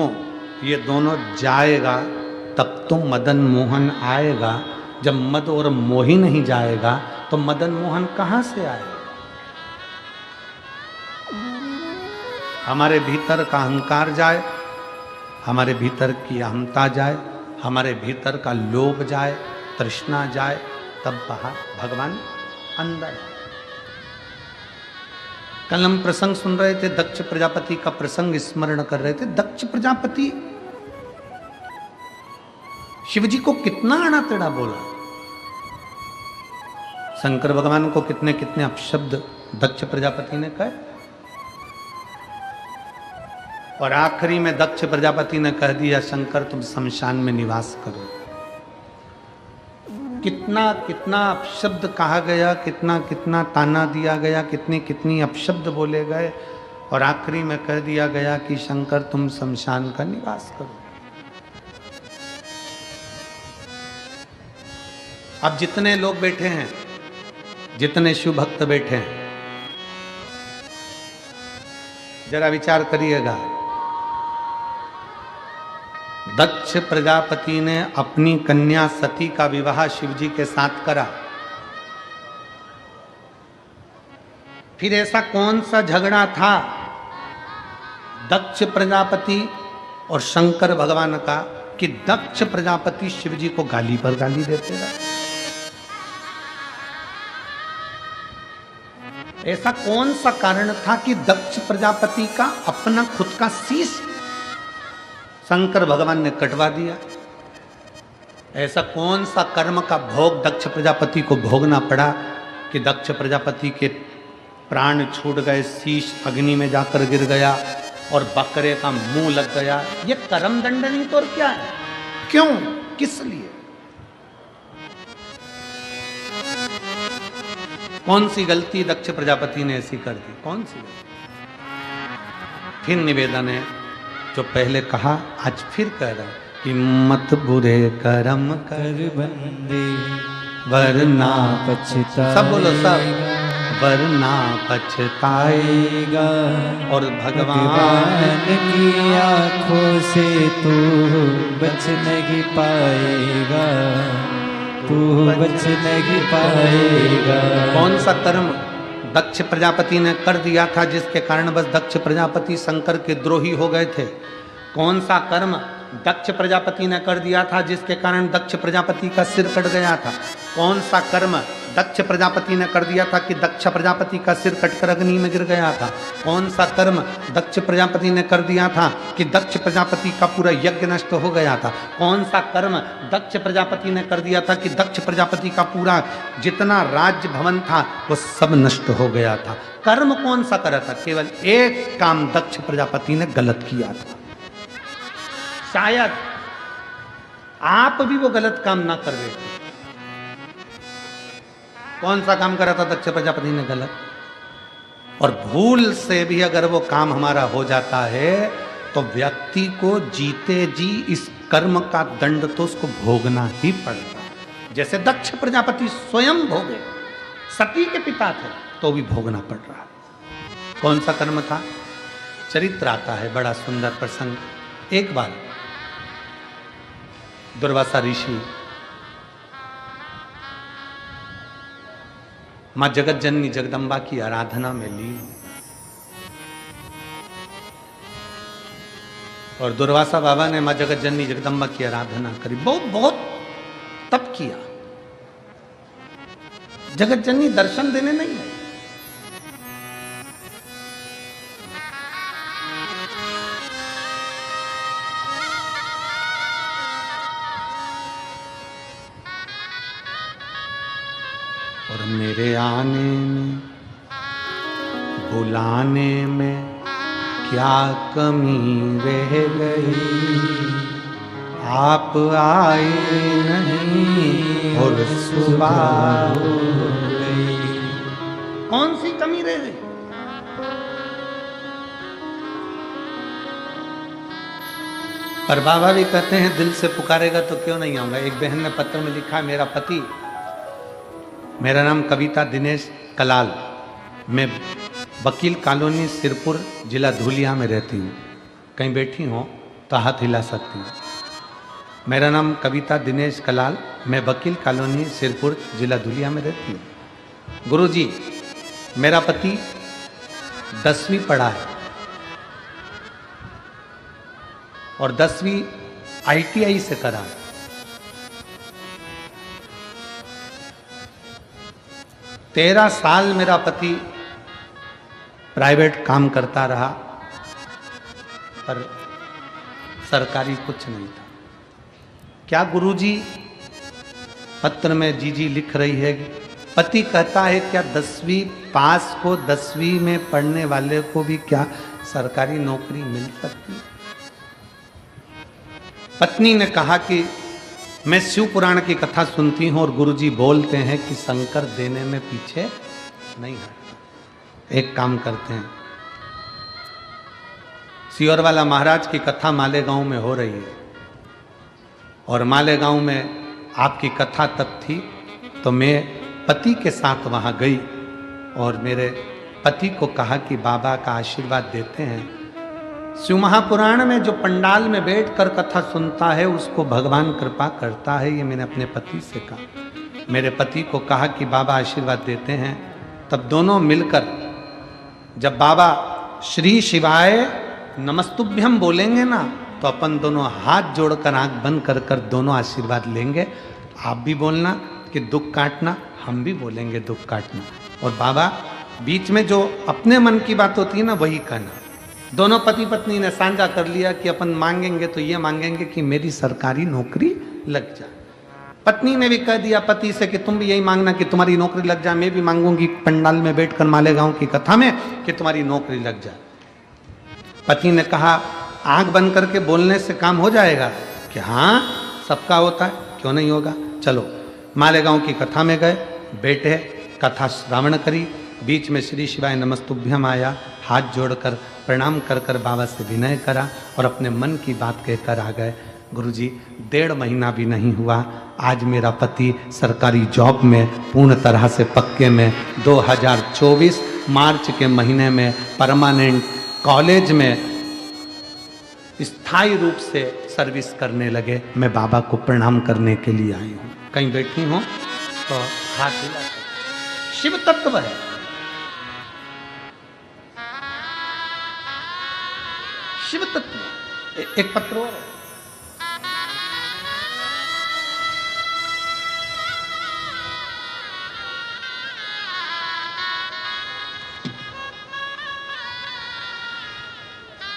ये दोनों जाएगा तब तो मदन मोहन आएगा। जब मद और मोह ही नहीं जाएगा तो मदन मोहन कहां से आएगा? हमारे भीतर का अहंकार जाए, हमारे भीतर की अहमता जाए, हमारे भीतर का लोभ जाए, तृष्णा जाए, तब भगवान अंदर। कल हम प्रसंग सुन रहे थे, दक्ष प्रजापति का प्रसंग स्मरण कर रहे थे। दक्ष प्रजापति शिवजी को कितना आड़ा टेढ़ा बोला, शंकर भगवान को कितने कितने अपशब्द दक्ष प्रजापति ने कहे, और आखिरी में दक्ष प्रजापति ने कह दिया शंकर तुम शमशान में निवास करो। कितना कितना अपशब्द कहा गया, कितना कितना ताना दिया गया, कितनी कितनी अपशब्द बोले गए, और आखिरी में कह दिया गया कि शंकर तुम शमशान का निवास करो। अब जितने लोग बैठे हैं, जितने शिव भक्त बैठे हैं, जरा विचार करिएगा। दक्ष प्रजापति ने अपनी कन्या सती का विवाह शिवजी के साथ करा। फिर ऐसा कौन सा झगड़ा था दक्ष प्रजापति और शंकर भगवान का कि दक्ष प्रजापति शिवजी को गाली पर गाली देते रहे? ऐसा कौन सा कारण था कि दक्ष प्रजापति का अपना खुद का शीश शंकर भगवान ने कटवा दिया? ऐसा कौन सा कर्म का भोग दक्ष प्रजापति को भोगना पड़ा कि दक्ष प्रजापति के प्राण छूट गए, शीश अग्नि में जाकर गिर गया और बकरे का मुंह लग गया? ये कर्म दंड नहीं तो और क्या है? क्यों, किस लिए? कौन सी गलती दक्ष प्रजापति ने ऐसी कर दी? कौन सी गलती? फिर निवेदन है, जो पहले कहा आज फिर कह रहा कि मत बुरे कर्म कर बंदे वरना पछता, सब बोलो सब, वरना पछताएगा और भगवान की आंखों से तू बच नहीं पाएगा, तू बच नहीं पाएगा। कौन सा कर्म दक्ष प्रजापति ने कर दिया था जिसके कारण बस दक्ष प्रजापति शंकर के द्रोही हो गए थे? कौन सा कर्म दक्ष प्रजापति ने कर दिया था जिसके कारण दक्ष प्रजापति का सिर कट गया था? कौन सा कर्म दक्ष प्रजापति ने कर दिया था कि दक्ष प्रजापति का सिर कटकर अग्नि में गिर गया था? कौन सा कर्म दक्ष प्रजापति ने कर दिया था कि दक्ष प्रजापति का पूरा यज्ञ नष्ट हो गया था? कौन सा कर्म दक्ष प्रजापति ने कर दिया था कि दक्ष प्रजापति का पूरा जितना राज्य भवन था वो सब नष्ट हो गया था? कर्म कौन सा करा था? केवल एक काम दक्ष प्रजापति ने गलत किया था। शायद आप भी वो गलत काम ना कर बैठे। कौन सा काम करा था दक्ष प्रजापति ने गलत? और भूल से भी अगर वो काम हमारा हो जाता है तो व्यक्ति को जीते जी इस कर्म का दंड तो उसको भोगना ही पड़ता है। जैसे दक्ष प्रजापति स्वयं भोगे, सती के पिता थे तो भी भोगना पड़ रहा। कौन सा कर्म था? चरित्र आता है, बड़ा सुंदर प्रसंग। एक बार दुर्वासा ऋषि मां जगत जननी जगदम्बा की आराधना में लीन, और दुर्वासा बाबा ने मां जगत जननी जगदम्बा की आराधना करी, बहुत बहुत तप किया। जगत जननी दर्शन देने नहीं आई। और मेरे आने में बुलाने में क्या कमी रह गई, आप आए नहीं और सुबह हो गई। कौन सी कमी रह गई? पर बाबा भी कहते हैं दिल से पुकारेगा तो क्यों नहीं आऊंगा। एक बहन ने पत्र में लिखा, मेरा पति, मेरा नाम कविता दिनेश कलाल, मैं वकील कॉलोनी सिरपुर जिला धुलिया में रहती हूँ, कहीं बैठी हो तो हाथ हिला सकती हूँ। मेरा नाम कविता दिनेश कलाल, मैं वकील कॉलोनी सिरपुर जिला धुलिया में रहती हूँ। गुरुजी, मेरा पति 10वीं पढ़ा है और 10वीं ITI से करा है। तेरह साल मेरा पति प्राइवेट काम करता रहा, पर सरकारी कुछ नहीं था। क्या गुरुजी पत्र में जीजी लिख रही है, पति कहता है क्या 10वीं पास को 10वीं में पढ़ने वाले को भी क्या सरकारी नौकरी मिल सकती? पत्नी ने कहा कि मैं शिव पुराण की कथा सुनती हूं और गुरुजी बोलते हैं कि शंकर देने में पीछे नहीं हटता। एक काम करते हैं, सियोरवाला महाराज की कथा मालेगांव में हो रही है और मालेगांव में आपकी कथा तक थी, तो मैं पति के साथ वहां गई और मेरे पति को कहा कि बाबा का आशीर्वाद देते हैं। शिव महापुराण में जो पंडाल में बैठकर कथा सुनता है उसको भगवान कृपा करता है, ये मैंने अपने पति से कहा। मेरे पति को कहा कि बाबा आशीर्वाद देते हैं। तब दोनों मिलकर जब बाबा श्री शिवाय नमस्तुभ्यम बोलेंगे ना, तो अपन दोनों हाथ जोड़कर आंख बंद कर कर दोनों आशीर्वाद लेंगे। आप भी बोलना कि दुख काटना, हम भी बोलेंगे दुख काटना। और बाबा बीच में जो अपने मन की बात होती है ना वही कहना। दोनों पति पत्नी ने साझा कर लिया कि अपन मांगेंगे तो ये मांगेंगे कि मेरी सरकारी नौकरी लग जाए। पत्नी ने भी कह दिया पति से कि तुम भी यही मांगना कि तुम्हारी नौकरी लग जाए। मैं भी मांगूंगी पंडाल में बैठकर मालेगांव की कथा में कि तुम्हारी नौकरी लग जाए। पति ने कहा आंख बंद करके बोलने से काम हो जाएगा कि हाँ सबका होता है, क्यों नहीं होगा। चलो मालेगांव की कथा में गए, बैठे, कथा श्रावण करी। बीच में श्री शिवाय नमस्तुभ्यम आया, हाथ जोड़कर प्रणाम कर कर बाबा से विनय करा और अपने मन की बात कहकर आ गए। गुरुजी 1.5 महीना भी नहीं हुआ, आज मेरा पति सरकारी जॉब में पूर्ण तरह से पक्के में 2024 मार्च के महीने में परमानेंट कॉलेज में स्थायी रूप से सर्विस करने लगे। मैं बाबा को प्रणाम करने के लिए आई हूँ। कहीं बैठी हूँ तो हाथ हिला। शिव तत्व है। शिव तत्व। एक पत्र और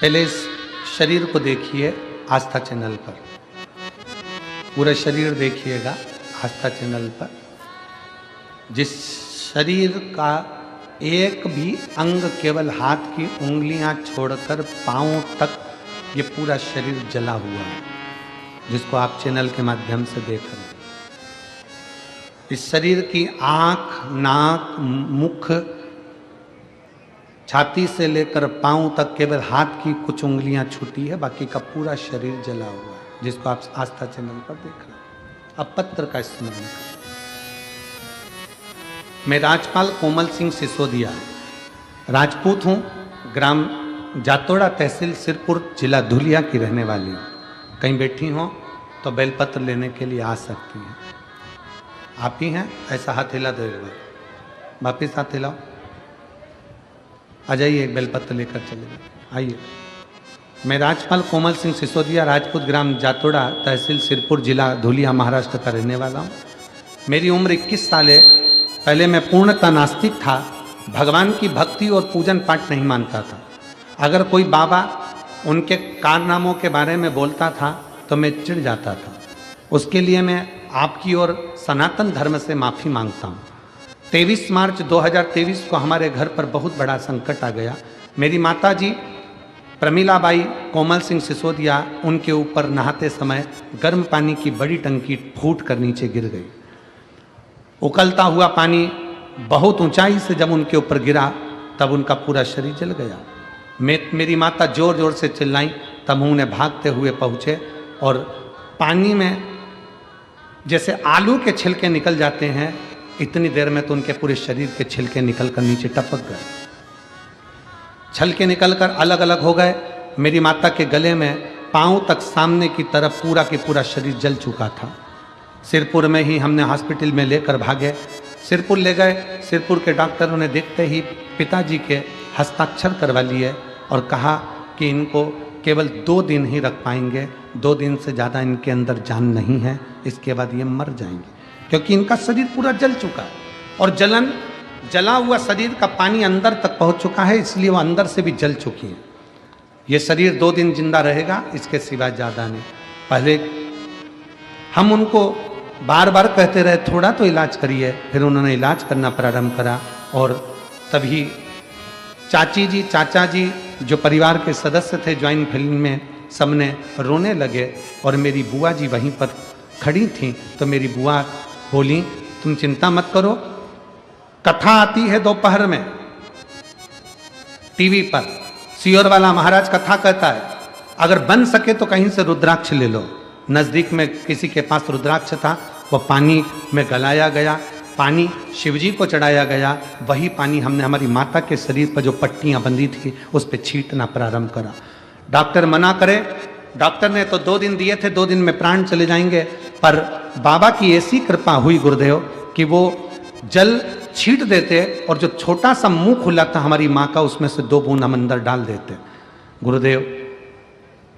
पहले इस शरीर को देखिए आस्था चैनल पर, पूरा शरीर देखिएगा आस्था चैनल पर। जिस शरीर का एक भी अंग, केवल हाथ की उंगलियां छोड़कर पांव तक ये पूरा शरीर जला हुआ है, जिसको आप चैनल के माध्यम से देख रहे हैं। इस शरीर की आंख, नाक, मुख, छाती से लेकर पांव तक केवल हाथ की कुछ उंगलियां छूटी है, बाकी का पूरा शरीर जला हुआ है, जिसको आप आस्था चैनल पर देख रहे हैं। अब पत्र का स्मरण करें। मैं राजपाल कोमल सिंह सिसोदिया राजपूत हूँ, ग्राम जातोड़ा, तहसील सिरपुर, जिला धुलिया की रहने वाली हूँ। कहीं बैठी हो तो बेलपत्र लेने के लिए आ सकती हैं। आप ही हैं? ऐसा हाथ हिला दो एक बार, वापिस हाथ हिलाओ। आ जाइए, एक बेलपत्र लेकर चले जाओ। आइए। मैं राजपाल कोमल सिंह सिसोदिया राजपूत, ग्राम जातोड़ा, तहसील सिरपुर, जिला धुलिया, महाराष्ट्र का रहने वाला हूँ। मेरी उम्र 21 साल है। पहले मैं पूर्णतः नास्तिक था, भगवान की भक्ति और पूजन पाठ नहीं मानता था। अगर कोई बाबा उनके कारनामों के बारे में बोलता था तो मैं चिढ़ जाता था। उसके लिए मैं आपकी और सनातन धर्म से माफ़ी मांगता हूँ। 23 मार्च 2023 को हमारे घर पर बहुत बड़ा संकट आ गया। मेरी माता जी प्रमिलाबाई कोमल सिंह सिसोदिया, उनके ऊपर नहाते समय गर्म पानी की बड़ी टंकी फूट कर नीचे गिर गई। उकलता हुआ पानी बहुत ऊंचाई से जब उनके ऊपर गिरा तब उनका पूरा शरीर जल गया। मेरी माता जोर जोर से चिल्लाई, तब उन्हें भागते हुए पहुँचे और पानी में जैसे आलू के छिलके निकल जाते हैं, इतनी देर में तो उनके पूरे शरीर के छिलके निकल कर नीचे टपक गए। छलके निकलकर अलग अलग हो गए। मेरी माता के गले में पांव तक सामने की तरफ पूरा के पूरा शरीर जल चुका था। सिरपुर में ही हमने हॉस्पिटल में लेकर भागे। सिरपुर ले गए। सिरपुर के डॉक्टरों ने देखते ही पिताजी के हस्ताक्षर करवा लिए और कहा कि इनको केवल 2 दिन ही रख पाएंगे, 2 दिन से ज़्यादा इनके अंदर जान नहीं है, इसके बाद ये मर जाएंगे, क्योंकि इनका शरीर पूरा जल चुका है और जला हुआ शरीर का पानी अंदर तक पहुंच चुका है, इसलिए वो अंदर से भी जल चुकी है। ये शरीर 2 दिन जिंदा रहेगा, इसके सिवा ज़्यादा नहीं। पहले हम उनको बार बार कहते रहे थोड़ा तो इलाज करिए, फिर उन्होंने इलाज करना प्रारंभ करा और तभी चाची जी, चाचा जी जो परिवार के सदस्य थे ज्वाइंट फैमिली में, सबने रोने लगे और मेरी बुआ जी वहीं पर खड़ी थी। तो मेरी बुआ बोली, तुम चिंता मत करो, कथा आती है दोपहर में टीवी पर, सियोर वाला महाराज कथा कहता है, अगर बन सके तो कहीं से रुद्राक्ष ले लो। नज़दीक में किसी के पास रुद्राक्ष था, वो पानी में गलाया गया, पानी शिवजी को चढ़ाया गया। वही पानी हमने हमारी माता के शरीर पर जो पट्टियां बंधी थी उस पर छींटना प्रारंभ करा। डॉक्टर मना करे, डॉक्टर ने तो 2 दिन दिए थे, 2 दिन में प्राण चले जाएंगे, पर बाबा की ऐसी कृपा हुई गुरुदेव कि वो जल छींट देते और जो छोटा सा मुंह खुला था हमारी माँ का, उसमें से 2 बूंद हम अंदर डाल देते। गुरुदेव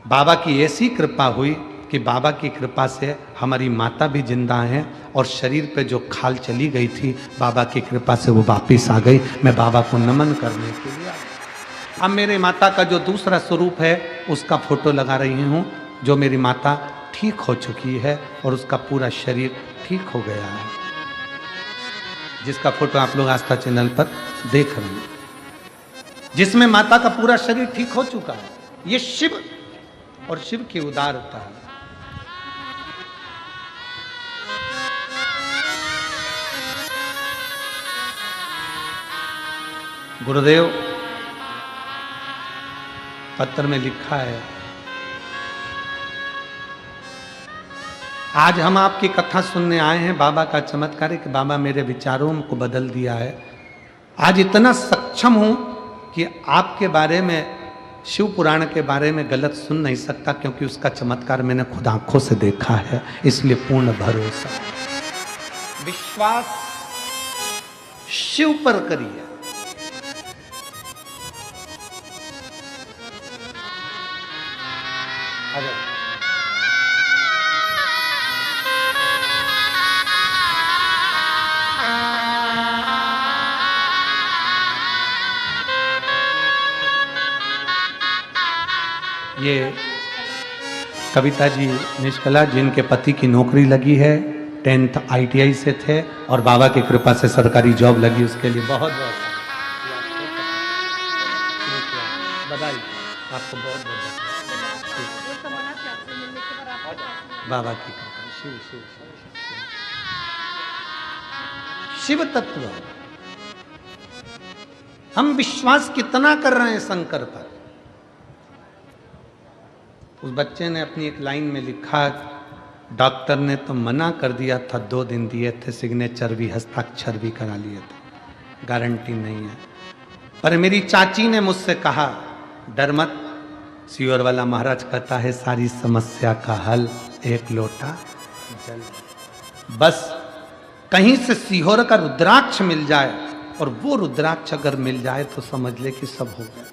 बाबा की ऐसी कृपा हुई कि बाबा की कृपा से हमारी माता भी जिंदा हैं और शरीर पे जो खाल चली गई थी बाबा की कृपा से वो वापिस आ गई। मैं बाबा को नमन करने के लिए अब मेरे माता का जो दूसरा स्वरूप है उसका फोटो लगा रही हूँ, जो मेरी माता ठीक हो चुकी है और उसका पूरा शरीर ठीक हो गया है, जिसका फोटो आप लोग आस्था चैनल पर देख रहे हैं, जिसमें माता का पूरा शरीर ठीक हो चुका है। ये शिव और शिव की उदारता है। गुरुदेव पत्र में लिखा है, आज हम आपकी कथा सुनने आए हैं। बाबा का चमत्कार है कि बाबा मेरे विचारों को बदल दिया है। आज इतना सक्षम हूं कि आपके बारे में, शिव पुराण के बारे में गलत सुन नहीं सकता, क्योंकि उसका चमत्कार मैंने खुद आंखों से देखा है, इसलिए पूर्ण भरोसा, विश्वास शिव पर करिए। ये कविता जी निष्कला, जिनके पति की नौकरी लगी है, 10th ITI से थे और बाबा की कृपा से सरकारी जॉब लगी, उसके लिए बहुत बहुत बधाई, आपको बहुत बहुत बाबा की कृपा। शिव शिव शिव तत्व हम विश्वास कितना कर रहे हैं शंकर पर। उस बच्चे ने अपनी एक लाइन में लिखा, डॉक्टर ने तो मना कर दिया था, 2 दिन दिए थे, सिग्नेचर भी हस्ताक्षर भी करा लिए थे, गारंटी नहीं है। पर मेरी चाची ने मुझसे कहा, डर मत, सियोर वाला महाराज कहता है सारी समस्या का हल 1 लोटा जल। बस कहीं से सीहोर का रुद्राक्ष मिल जाए, और वो रुद्राक्ष अगर मिल जाए तो समझ ले कि सब हो गया।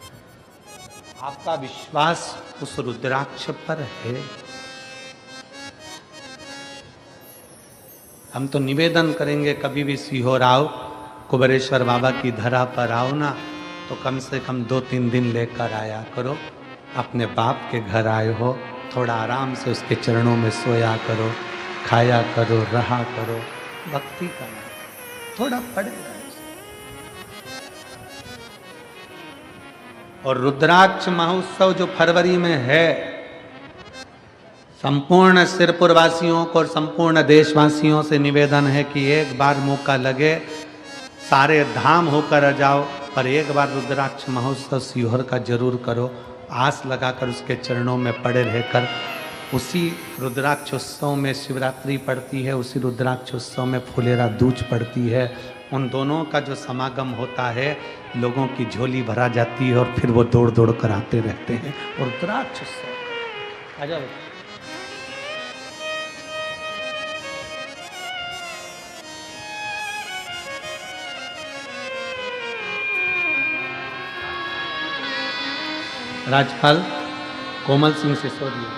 आपका विश्वास उस रुद्राक्ष पर है। हम तो निवेदन करेंगे, कभी भी सीहोर आओ, कुबेरेश्वर बाबा की धरा पर आओ ना, तो कम से कम 2-3 दिन लेकर आया करो। अपने बाप के घर आए हो, थोड़ा आराम से उसके चरणों में सोया करो, खाया करो, रहा करो, भक्ति करना, थोड़ा पड़े और रुद्राक्ष महोत्सव जो फरवरी में है, संपूर्ण सिरपुर वासियों को और संपूर्ण देशवासियों से निवेदन है कि एक बार मौका लगे, सारे धाम होकर जाओ, पर एक बार रुद्राक्ष महोत्सव सीहोर का जरूर करो। आस लगाकर उसके चरणों में पड़े रहकर, उसी रुद्राक्षोत्सव में शिवरात्रि पड़ती है, उसी रुद्राक्षोत्सव में फुलेरा दूज पड़ती है। उन दोनों का जो समागम होता है, लोगों की झोली भरा जाती है और फिर वो दौड़ दौड़ कर आते रहते हैं। और रुद्राक्षोत्सव आ जाओ। राज्यपाल कोमल सिंह सिसोदिया,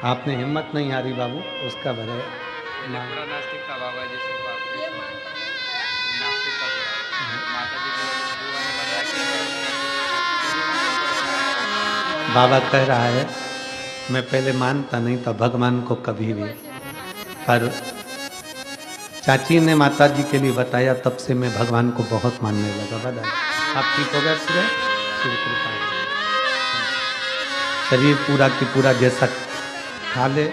आपने हिम्मत नहीं हारी बाबू, उसका भरे पूरा नास्तिक का बाबा जैसे नास्तिक का माता जी बुआ ने बताया कि बाबा कह रहा है, मैं पहले मानता नहीं था भगवान को कभी भी, पर चाची ने माता जी के लिए बताया, तब से मैं भगवान को बहुत मानने लगा। बता आप ठीक हो गए? शिव कृपा, शरीर पूरा की पूरा जैसा खा ले।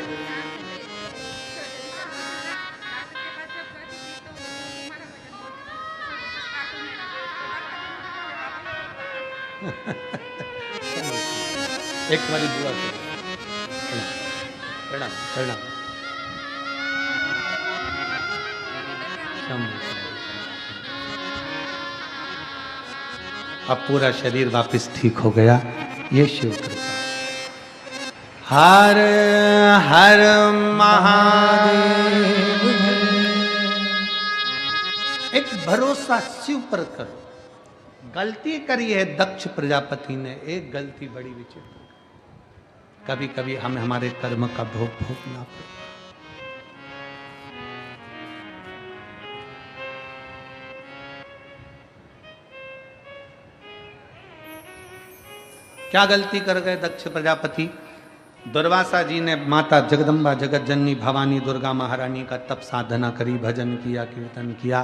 एक बारी दुआ करो, प्रणाम प्रणाम। अब पूरा शरीर वापस ठीक हो गया। ये शिव कृपा। हर हर महादेव। एक भरोसा शिव पर करो। गलती करी है दक्ष प्रजापति ने, एक गलती बड़ी विचित्र। कभी कभी हमें हमारे कर्म का भोग भोगना पड़े। क्या गलती कर गए दक्ष प्रजापति? दुर्वासा जी ने माता जगदम्बा जगत जननी भवानी दुर्गा महारानी का तप साधना करी, भजन किया, कीर्तन किया।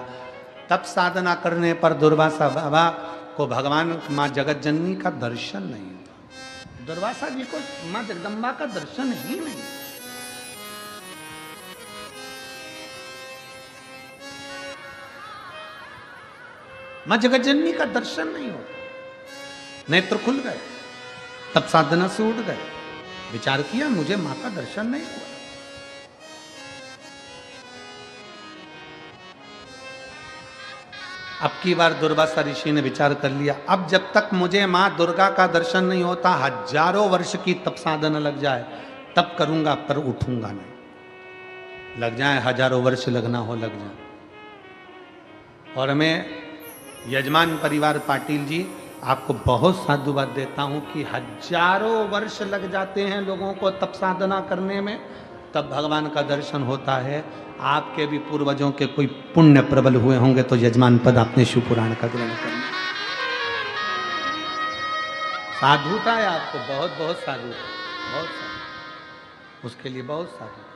तप साधना करने पर दुर्वासा बाबा को भगवान माँ जगत जननी का दर्शन नहीं हुआ। दुर्वासा जी को माँ जगदम्बा का दर्शन ही नहीं। माँ जगत जननी का दर्शन नहीं होता। नेत्र खुल गए, तप साधना से उठ गए, विचार किया मुझे मां का दर्शन नहीं हुआ। अब की बार दुर्वासा ऋषि ने विचार कर लिया, अब जब तक मुझे मां दुर्गा का दर्शन नहीं होता, हजारों वर्ष की तप साधना लग जाए तब करूंगा, पर उठूंगा नहीं। लग जाए हजारों वर्ष, लगना हो लग जाए। और मैं यजमान परिवार पाटिल जी आपको बहुत साधुवाद देता हूं कि हजारों वर्ष लग जाते हैं लोगों को तप साधना करने में, तब भगवान का दर्शन होता है। आपके भी पूर्वजों के कोई पुण्य प्रबल हुए होंगे तो यजमान पद आपने शिव पुराण का ग्रहण करना। साधुता है आपको, बहुत बहुत साधुता, बहुत साधु, उसके लिए बहुत साधु।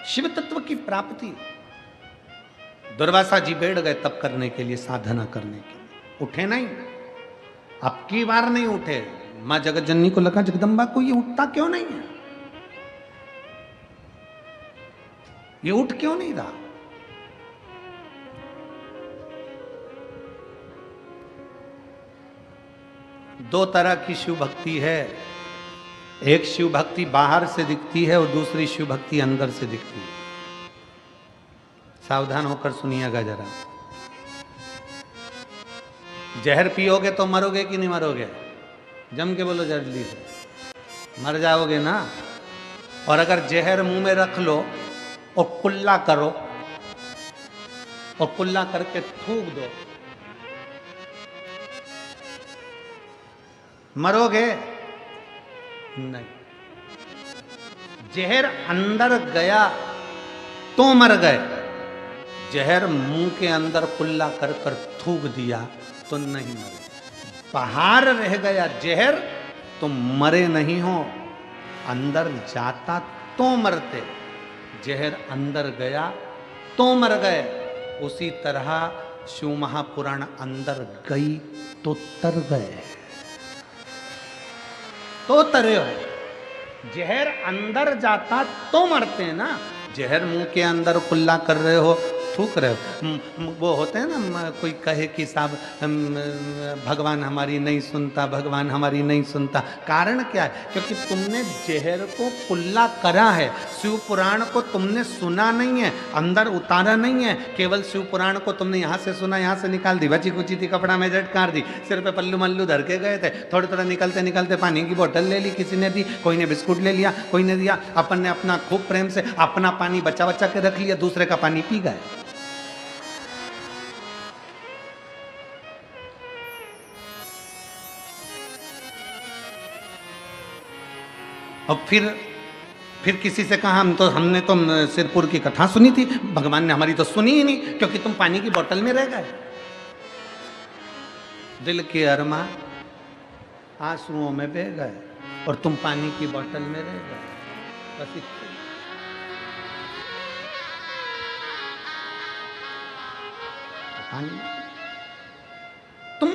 शिव तत्व की प्राप्ति। दुर्वासा जी बैठ गए तप करने के लिए, साधना करने के लिए, उठे नहीं। अब की बार नहीं उठे। मां जगत जननी को लगा जगदम्बा को ये उठता क्यों नहीं है, ये उठ क्यों नहीं रहा। दो तरह की शिव भक्ति है, एक शिव भक्ति बाहर से दिखती है और दूसरी शिव भक्ति अंदर से दिखती है। सावधान होकर सुनिएगा जरा। जहर पियोगे तो मरोगे कि नहीं मरोगे? जम के बोलो जल्दी से, मर जाओगे ना। और अगर जहर मुंह में रख लो और कुल्ला करो और कुल्ला करके थूक दो, मरोगे नहीं। जहर अंदर गया तो मर गए, जहर मुंह के अंदर कुल्ला कर कर थूक दिया तो नहीं मरे। बाहर रह गया जहर तो मरे नहीं हो, अंदर जाता तो मरते। जहर अंदर गया तो मर गए, उसी तरह शिव महापुराण अंदर गई तो तर गए। तो तरे हो, जहर अंदर जाता तो मरते हैं ना। जहर मुंह के अंदर कुल्ला कर रहे हो, थूक रहे हो। वो होते हैं ना, कोई कहे कि साहब भगवान हमारी नहीं सुनता, भगवान हमारी नहीं सुनता। कारण क्या है? क्योंकि तुमने जहर को कुल्ला करा है, शिव पुराण को तुमने सुना नहीं है, अंदर उतारा नहीं है। केवल शिव पुराण को तुमने यहाँ से सुना, यहाँ से निकाल दी, बची कुची थी कपड़ा में झटकार दी, सिर पे पल्लू मल्लू धर के गए थे। थोड़ा थोड़ा निकलते निकलते पानी की बोतल ले ली, किसी ने दी, कोई ने बिस्कुट ले लिया, कोई ने दिया। अपन ने अपना खूब प्रेम से अपना पानी बचा बचा के रख लिया, दूसरे का पानी पी गए। और फिर किसी से कहा हमने तो सिरपुर की कथा सुनी थी, भगवान ने हमारी तो सुनी ही नहीं, क्योंकि तुम पानी की बोतल में रह गए। दिल के अरमा आंसुओं में बह गए और तुम पानी की बोतल में रह गए। बस तुम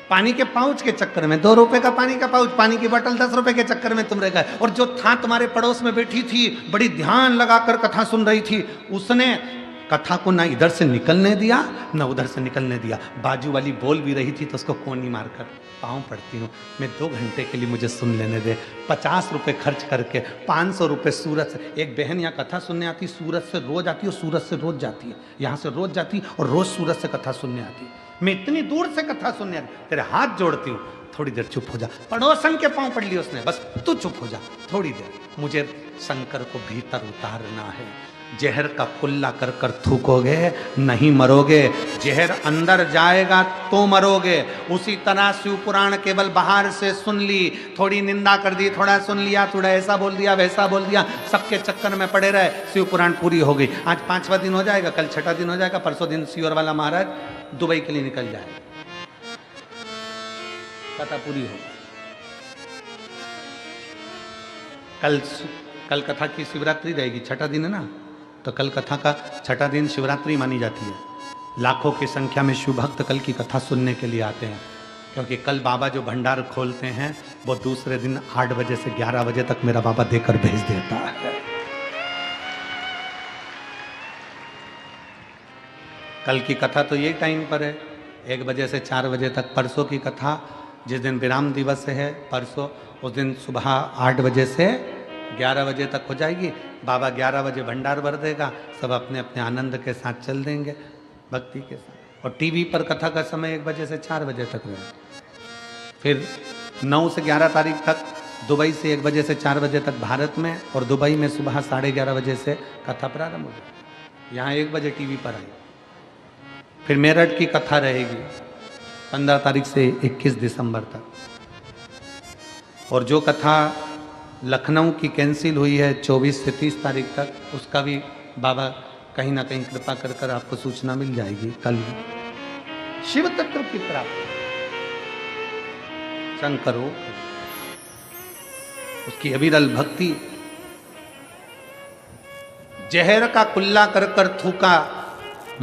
पानी के पाउच के चक्कर में, 2 रुपए का पानी का पाउच, पानी की बोतल 10 रुपए के चक्कर में तुम रह गए। और जो था तुम्हारे पड़ोस में बैठी थी, बड़ी ध्यान लगाकर कथा सुन रही थी, उसने कथा को ना इधर से निकलने दिया ना उधर से निकलने दिया। बाजू वाली बोल भी रही थी तो उसको कोनी मारकर पाँव पड़ती हूँ, मैं 2 घंटे के लिए मुझे सुन लेने दे। 50 रुपए खर्च करके 500 रुपए सूरत से। एक बहन यहाँ कथा सुनने आती, सूरत से रोज आती है और सूरत से रोज जाती है, यहाँ से रोज जाती और रोज सूरत से कथा सुनने आती। मैं इतनी दूर से कथा सुनने आती, तेरे हाथ जोड़ती हूँ, थोड़ी देर चुप हो जा। पड़ोसन के पाँव पड़ लिए उसने, बस तू चुप हो जा थोड़ी देर, मुझे शंकर को भीतर उतारना है। जहर का कुल्ला कर कर थूकोगे नहीं मरोगे, जहर अंदर जाएगा तो मरोगे। उसी तरह शिव पुराण केवल बाहर से सुन ली, थोड़ी निंदा कर दी, थोड़ा सुन लिया, थोड़ा ऐसा बोल दिया वैसा बोल दिया, सबके चक्कर में पड़े रहे। शिव पुराण पूरी हो गई, आज 5वां दिन हो जाएगा, कल 6ठा दिन हो जाएगा, परसों दिन सीवर वाला महाराज दुबई के लिए निकल जाएगा, कथा पूरी हो। कल कथा की शिवरात्रि रहेगी, 6ठा दिन है ना, तो कल कथा का 6ठा दिन शिवरात्रि मानी जाती है। लाखों की संख्या में शिव भक्त कल की कथा सुनने के लिए आते हैं, क्योंकि कल बाबा जो भंडार खोलते हैं वो दूसरे दिन 8 बजे से 11 बजे तक मेरा बाबा देकर भेज देता है। कल की कथा तो यही टाइम पर है, 1 बजे से 4 बजे तक। परसों की कथा जिस दिन विराम दिवस है परसों, उस दिन सुबह 8 बजे से 11 बजे तक हो जाएगी। बाबा 11 बजे भंडार भर देगा, सब अपने अपने आनंद के साथ चल देंगे भक्ति के साथ। और टीवी पर कथा का समय 1 बजे से 4 बजे तक रहे। फिर 9 से 11 तारीख तक दुबई से 1 बजे से 4 बजे तक भारत में, और दुबई में सुबह 11:30 बजे से कथा प्रारंभ हो जाए। यहाँ 1 बजे टीवी पर आई। फिर मेरठ की कथा रहेगी 15 तारीख से 21 दिसंबर तक। और जो कथा लखनऊ की कैंसिल हुई है 24 से 30 तारीख तक, उसका भी बाबा कहीं ना कहीं कृपा कर कर आपको सूचना मिल जाएगी। कल शिव तत्व की प्राप्ति, शंकरो उसकी अविरल भक्ति। जहर का कुल्ला कर कर थूका,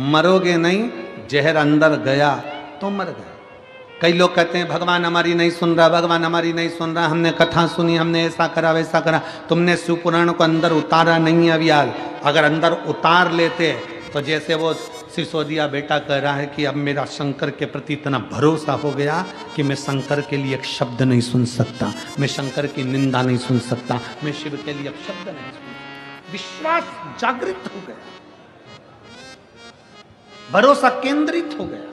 मरोगे नहीं, जहर अंदर गया तो मर गए। कई लोग कहते हैं भगवान हमारी नहीं सुन रहा, भगवान हमारी नहीं सुन रहा, हमने कथा सुनी, हमने ऐसा करा वैसा करा। तुमने शिव पुराण को अंदर उतारा नहीं अवियाल। अगर अंदर उतार लेते तो जैसे वो सिसोदिया बेटा कह रहा है कि अब मेरा शंकर के प्रति इतना भरोसा हो गया कि मैं शंकर के लिए एक शब्द नहीं सुन सकता, मैं शंकर की निंदा नहीं सुन सकता, मैं शिव के लिए अब शब्द नहीं सुन। विश्वास जागृत हो गया, भरोसा केंद्रित हो गया।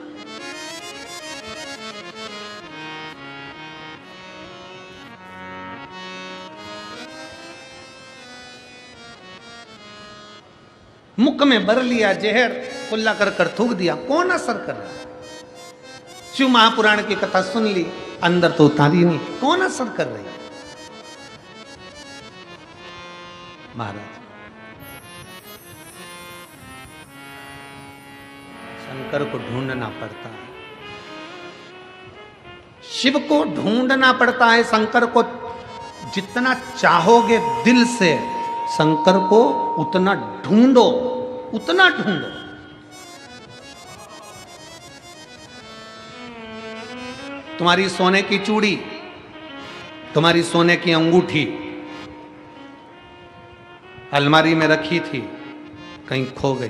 मुख में भर लिया जहर, कुल्ला कर कर थूक दिया, कौन असर कर रहा है? शिव महापुराण की कथा सुन ली, अंदर तो उतारी नहीं, कौन असर कर रही है? महाराज शंकर को ढूंढना पड़ता है, शिव को ढूंढना पड़ता है। शंकर को जितना चाहोगे दिल से शंकर को उतना ढूंढो, उतना ढूंढो। तुम्हारी सोने की चूड़ी, तुम्हारी सोने की अंगूठी अलमारी में रखी थी, कहीं खो गई,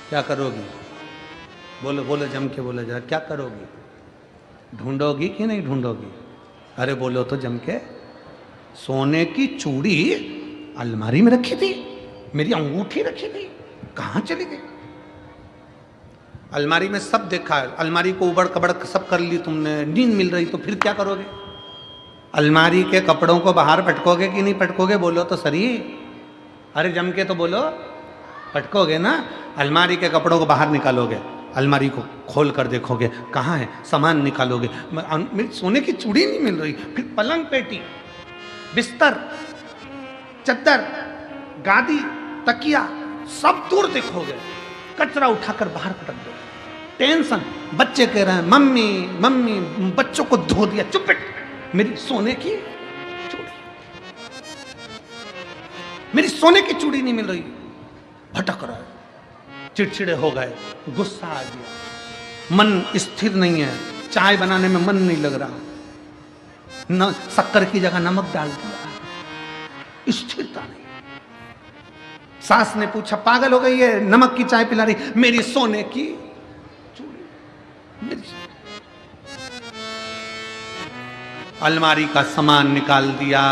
क्या करोगी? बोलो बोलो, जम के बोलो जरा, क्या करोगी? ढूंढोगी कि नहीं ढूंढोगी? अरे बोलो तो जम के। सोने की चूड़ी अलमारी में रखी थी, मेरी अंगूठी रखी थी, कहां चली गई? अलमारी में सब देखा है, अलमारी को उबड़ कबड़ सब कर ली तुमने, नींद मिल रही, तो फिर क्या करोगे? अलमारी के कपड़ों को बाहर पटकोगे कि नहीं पटकोगे? बोलो तो सही। अरे जम के तो बोलो, पटकोगे ना? अलमारी के कपड़ों को बाहर निकालोगे, अलमारी को खोल कर देखोगे, कहाँ है? सामान निकालोगे, मेरी सोने की चूड़ी नहीं मिल रही। फिर पलंग पेटी, बिस्तर, चद्दर, गादी, तकिया सब दूर देखोगे, कचरा उठाकर बाहर पटक दो। टेंशन, बच्चे कह रहे हैं मम्मी मम्मी, बच्चों को धो दिया, चुप बैठ, मेरी सोने की चूड़ी, मेरी सोने की चूड़ी नहीं मिल रही, भटक रहा है, चिड़चिड़े हो गए, गुस्सा आ गया, मन स्थिर नहीं है, चाय बनाने में मन नहीं लग रहा, न शक्कर की जगह नमक डाल दिया, स्थिरता नहीं। सास ने पूछा पागल हो गई है, नमक की चाय पिला रही, मेरी सोने की चूड़ी, मेरी अलमारी का सामान निकाल दिया,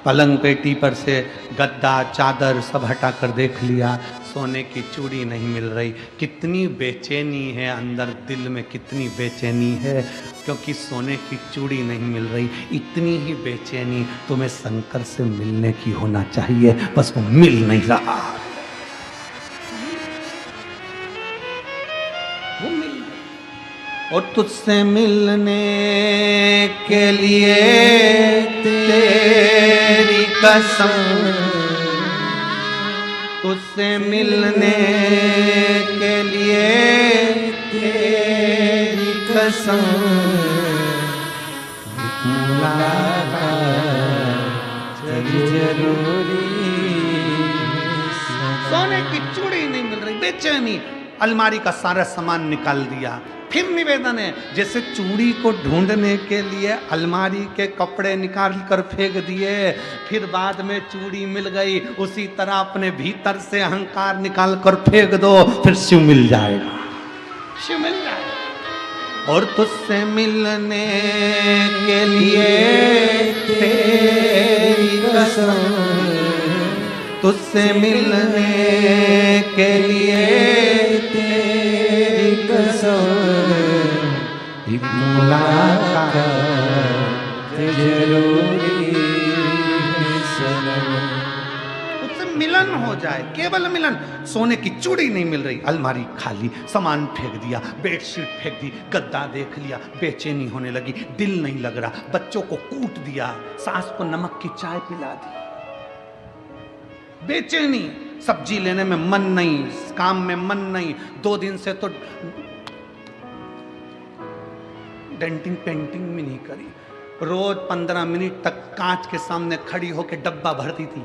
पलंग पेटी पर से गद्दा चादर सब हटाकर देख लिया, सोने की चूड़ी नहीं मिल रही। कितनी बेचैनी है अंदर, दिल में कितनी बेचैनी है, क्योंकि सोने की चूड़ी नहीं मिल रही। इतनी ही बेचैनी तुम्हें शंकर से मिलने की होना चाहिए, बस वो मिल नहीं रहा, वो मिल नहीं। और तुझसे मिलने के लिए तेरी कसम, तुझसे मिलने के लिए तेरी कसम, जरूरी। सोने की चूड़ी नहीं मिल रही, बेचैनी। अलमारी का सारा सामान निकाल दिया। फिर निवेदन है, जैसे चूड़ी को ढूंढने के लिए अलमारी के कपड़े निकाल कर फेंक दिए, फिर बाद में चूड़ी मिल गई, उसी तरह अपने भीतर से अहंकार निकाल कर फेंक दो, फिर शिव मिल जाएगा, शिव मिल जाएगा। और तुझसे मिलने के लिए तेरी कसम, तुझसे मिलने के लिए तेरी कसम, मुलाकात जरूरी सनम। उससे मिलन हो जाए, केवल मिलन। सोने की चूड़ी नहीं मिल रही, अलमारी खाली, सामान फेंक दिया, बेडशीट फेंक दी, गद्दा देख लिया, बेचैनी होने लगी, दिल नहीं लग रहा, बच्चों को कूट दिया, सास को नमक की चाय पिला दी, बेचैनी, सब्जी लेने में मन नहीं, काम में मन नहीं, 2 दिन से तो डेंटिंग पेंटिंग भी नहीं करी, रोज 15 मिनट तक कांच के सामने खड़ी होकर डब्बा भरती थी,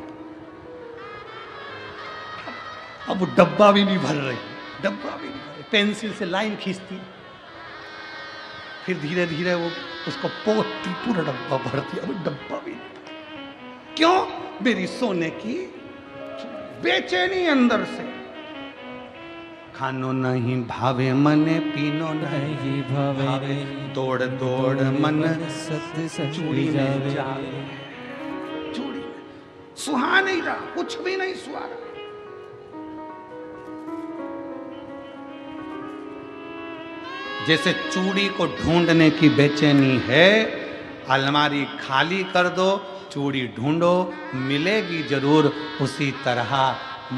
अब वो डब्बा भी नहीं भर रही, डब्बा भी नहीं भर रही, पेंसिल से लाइन खींचती, फिर धीरे धीरे वो उसको पोतती, पूरा डब्बा भरती, अब डब्बा भी नहीं। क्यों? मेरी सोने की बेचैनी अंदर से। खानो नहीं भावे मने, पीनो नहीं भावे, दौड़ दौड़ मन चूड़ी में जावे, चूड़ी में सुहा नहीं रहा, कुछ भी नहीं सुहा रहा। जैसे चूड़ी को ढूंढने की बेचैनी है, अलमारी खाली कर दो, चूड़ी ढूंढो, मिलेगी जरूर। उसी तरह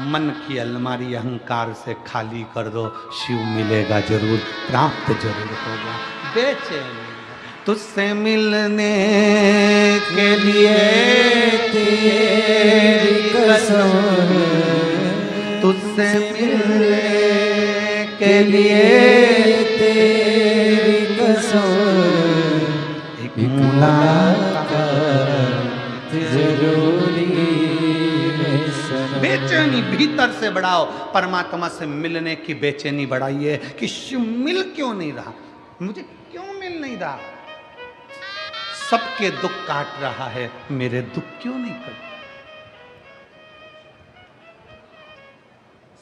मन की अलमारी अहंकार से खाली कर दो, शिव मिलेगा जरूर, प्राप्त जरूर होगा। बेचैनी तुझसे मिलने के लिए तेरी कसम, तुझसे मिलने के लिए तेरी कसम, एक मुलाकात जरूरी बेचैनी भीतर से बढ़ाओ। परमात्मा से मिलने की बेचैनी बढ़ाइए कि शिव मिल क्यों नहीं रहा, मुझे क्यों मिल नहीं रहा। सबके दुख काट रहा है, मेरे दुख क्यों नहीं कट।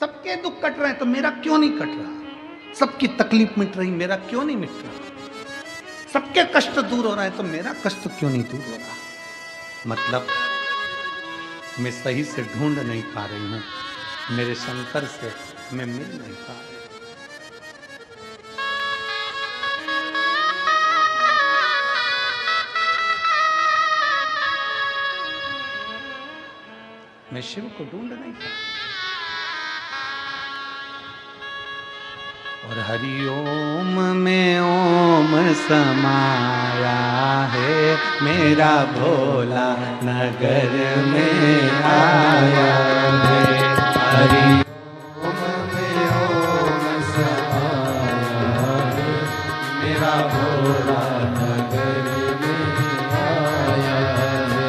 सबके दुख कट रहे हैं तो मेरा क्यों नहीं कट रहा। सबकी तकलीफ मिट रही, मेरा क्यों नहीं मिट रहा। सबके कष्ट दूर हो रहे हैं तो मेरा कष्ट क्यों नहीं दूर हो रहा। मतलब मैं सही से ढूंढ नहीं पा रही हूं, मेरे शंकर से मैं मिल नहीं पा रही। मैं शिव को ढूंढ नहीं पा रही। और हरिओम में ओम समाया है, मेरा भोला नगर में आया है। हरिओम में ओम समाया है, मेरा भोला नगर में आया है।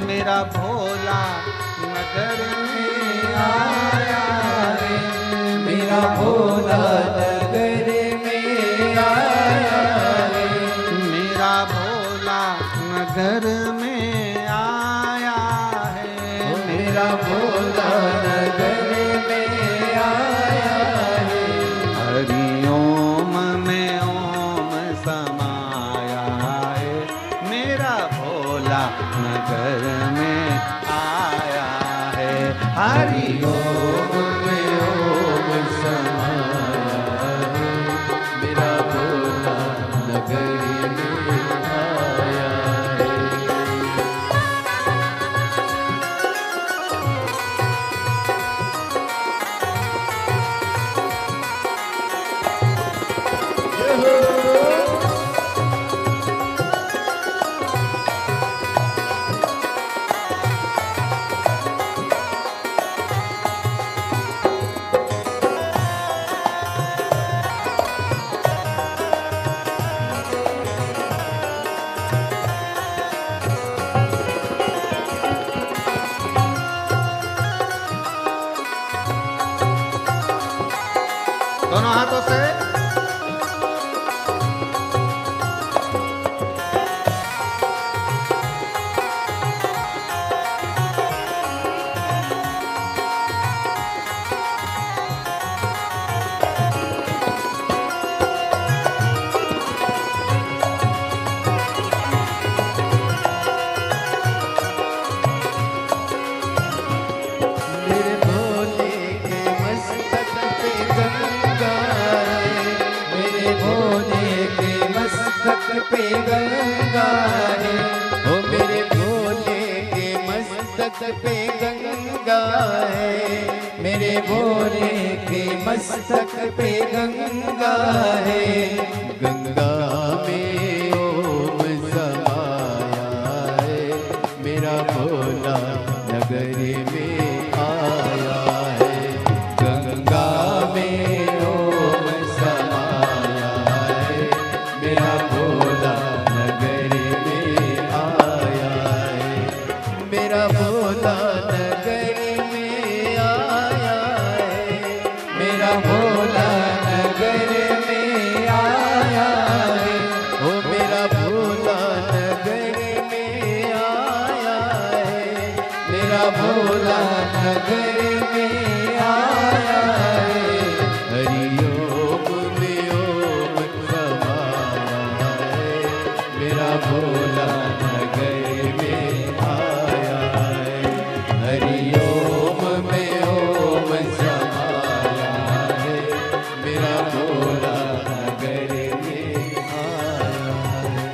मेरा भोला नगर में आया है, मेरा भोला घर में आया है। मेरा भोला नगर में आया है। हरिओम में ओम समाया है, मेरा भोला नगर में आया है। हरिओम में ओम समाया है, मेरा भोला नगर में दोनों हाथों से पे गंगा है, ओ मेरे भोले के मस्तक पे गंगा है। मेरे भोले के मस्तक पे गंगा है। गंगा में ओम समाया है, मेरा भोला नगर में आया है। गंगा में ओम समाया है, मेरा भोला नगर में आया है। मेरा भोला नगर में आया है। मेरा भोला नगर में आया है। ओ मेरा भोला नगर में आया है। मेरा भोला नगर में आया है। हरिओम में ओम समाया है, मेरा भोला नगर में आया है। हरिओम में ओम समाया है, मेरा भोला नगर में आया है।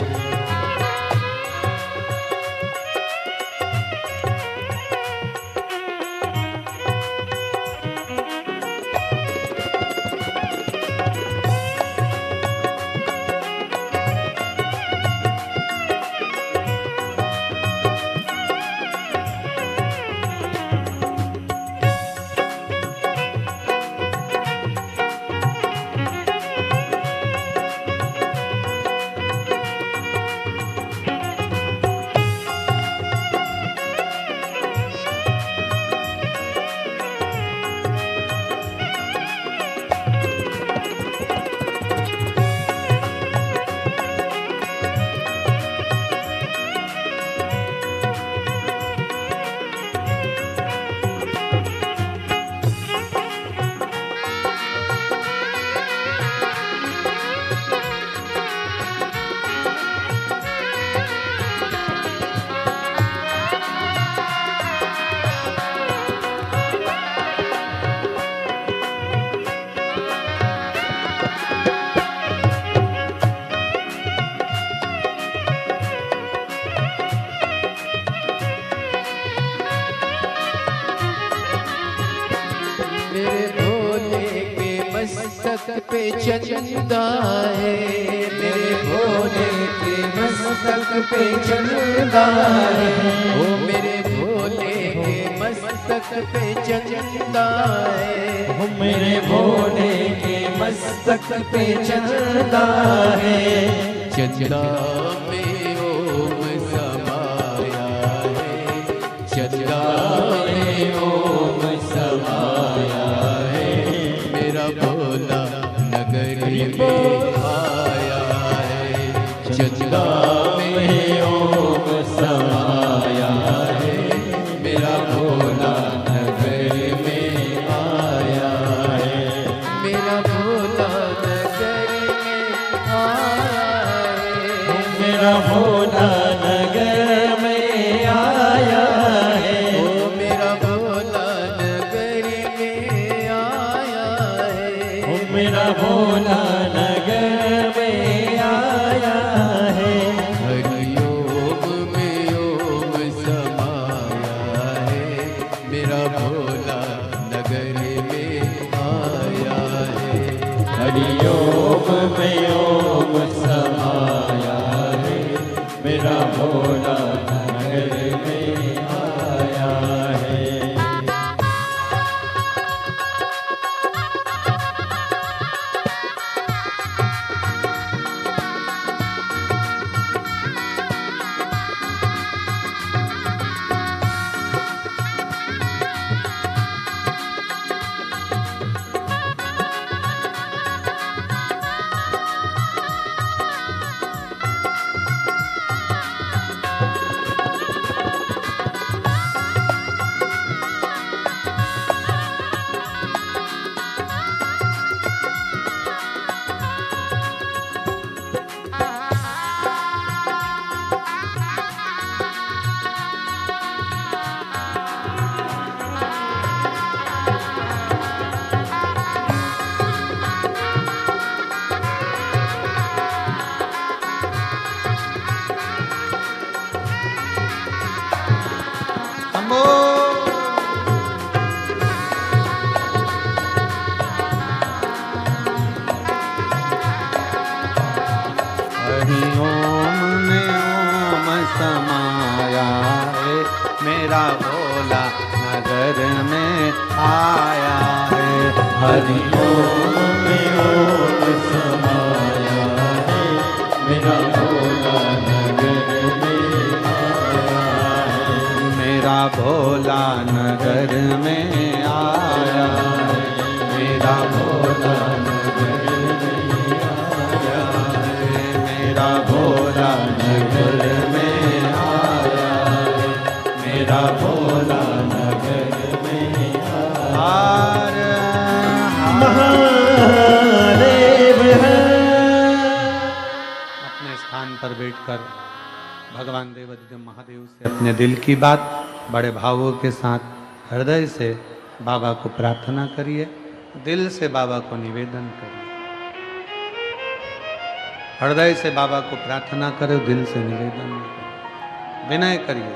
मस्तक पे चंदा है, मेरे भोले के मस्तक पे चंदा है, ओ मेरे भोले के मस्तक पे चंदा है, ओ मेरे भोले के मस्तक पे चंदा है। चंदा में ओम समाया है, चंदा में ओम समाया है, मेरा भोला नगर में आया है, चंदा में ओम समाया है, मेरा भोला नगर में आया है, मेरा भोला नगर में आया है, मेरा भोला नगर में आया है, ओ मेरा भोला नगर में आया है, ओ मेरा भोला नगर में आया है। हरिओम में ओम समाया है, मेरा भोला नगर में आया है, हरिओम में ओम समाया है, मेरा भोला नगर में आया है। हरि ओम में ओम समाया है, मेरा भोला नगर में आया है। हरि ओम में ओम समाया है, मेरा भोला नगर में आया है, मेरा भोला नगर में आया है, मेरा भोला नगर में आया है, मेरा भोला नगर में आया है, मेरा भोला नगर में आया है। महादेव है। अपने स्थान पर बैठकर भगवान देवाधिदेव महादेव से अपने दिल की बात बड़े भावों के साथ हृदय से बाबा को प्रार्थना करिए, दिल से बाबा को निवेदन करिए। हृदय से बाबा को प्रार्थना करो, दिल से निवेदन करिए, विनय करिए,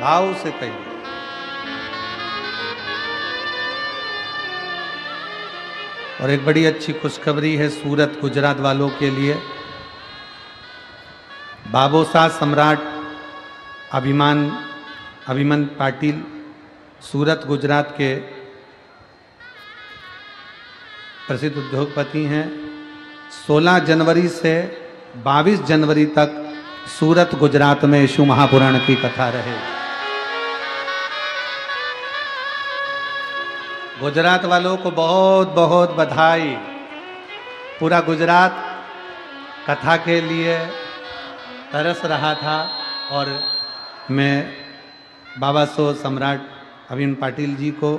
भाव से कहिए। और एक बड़ी अच्छी खुशखबरी है सूरत गुजरात वालों के लिए। बाबोसा सम्राट अभिमन पाटिल सूरत गुजरात के प्रसिद्ध उद्योगपति हैं। 16 जनवरी से 22 जनवरी तक सूरत गुजरात में यीशु महापुराण की कथा रहेगी। गुजरात वालों को बहुत बहुत बधाई। पूरा गुजरात कथा के लिए तरस रहा था और मैं बाबा सो सम्राट अभिमन पाटिल जी को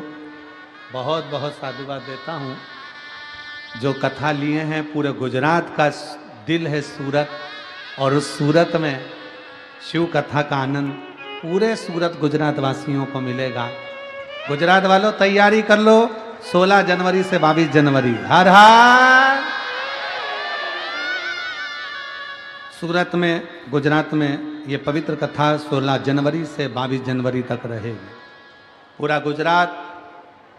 बहुत बहुत साधुवाद देता हूँ, जो कथा लिए हैं। पूरे गुजरात का दिल है सूरत, और उस सूरत में शिव कथा का आनंद पूरे सूरत गुजरात वासियों को मिलेगा। गुजरात वालों तैयारी कर लो, 16 जनवरी से 22 जनवरी। हर हर सूरत में गुजरात में ये पवित्र कथा 16 जनवरी से 22 जनवरी तक रहेगी। पूरा गुजरात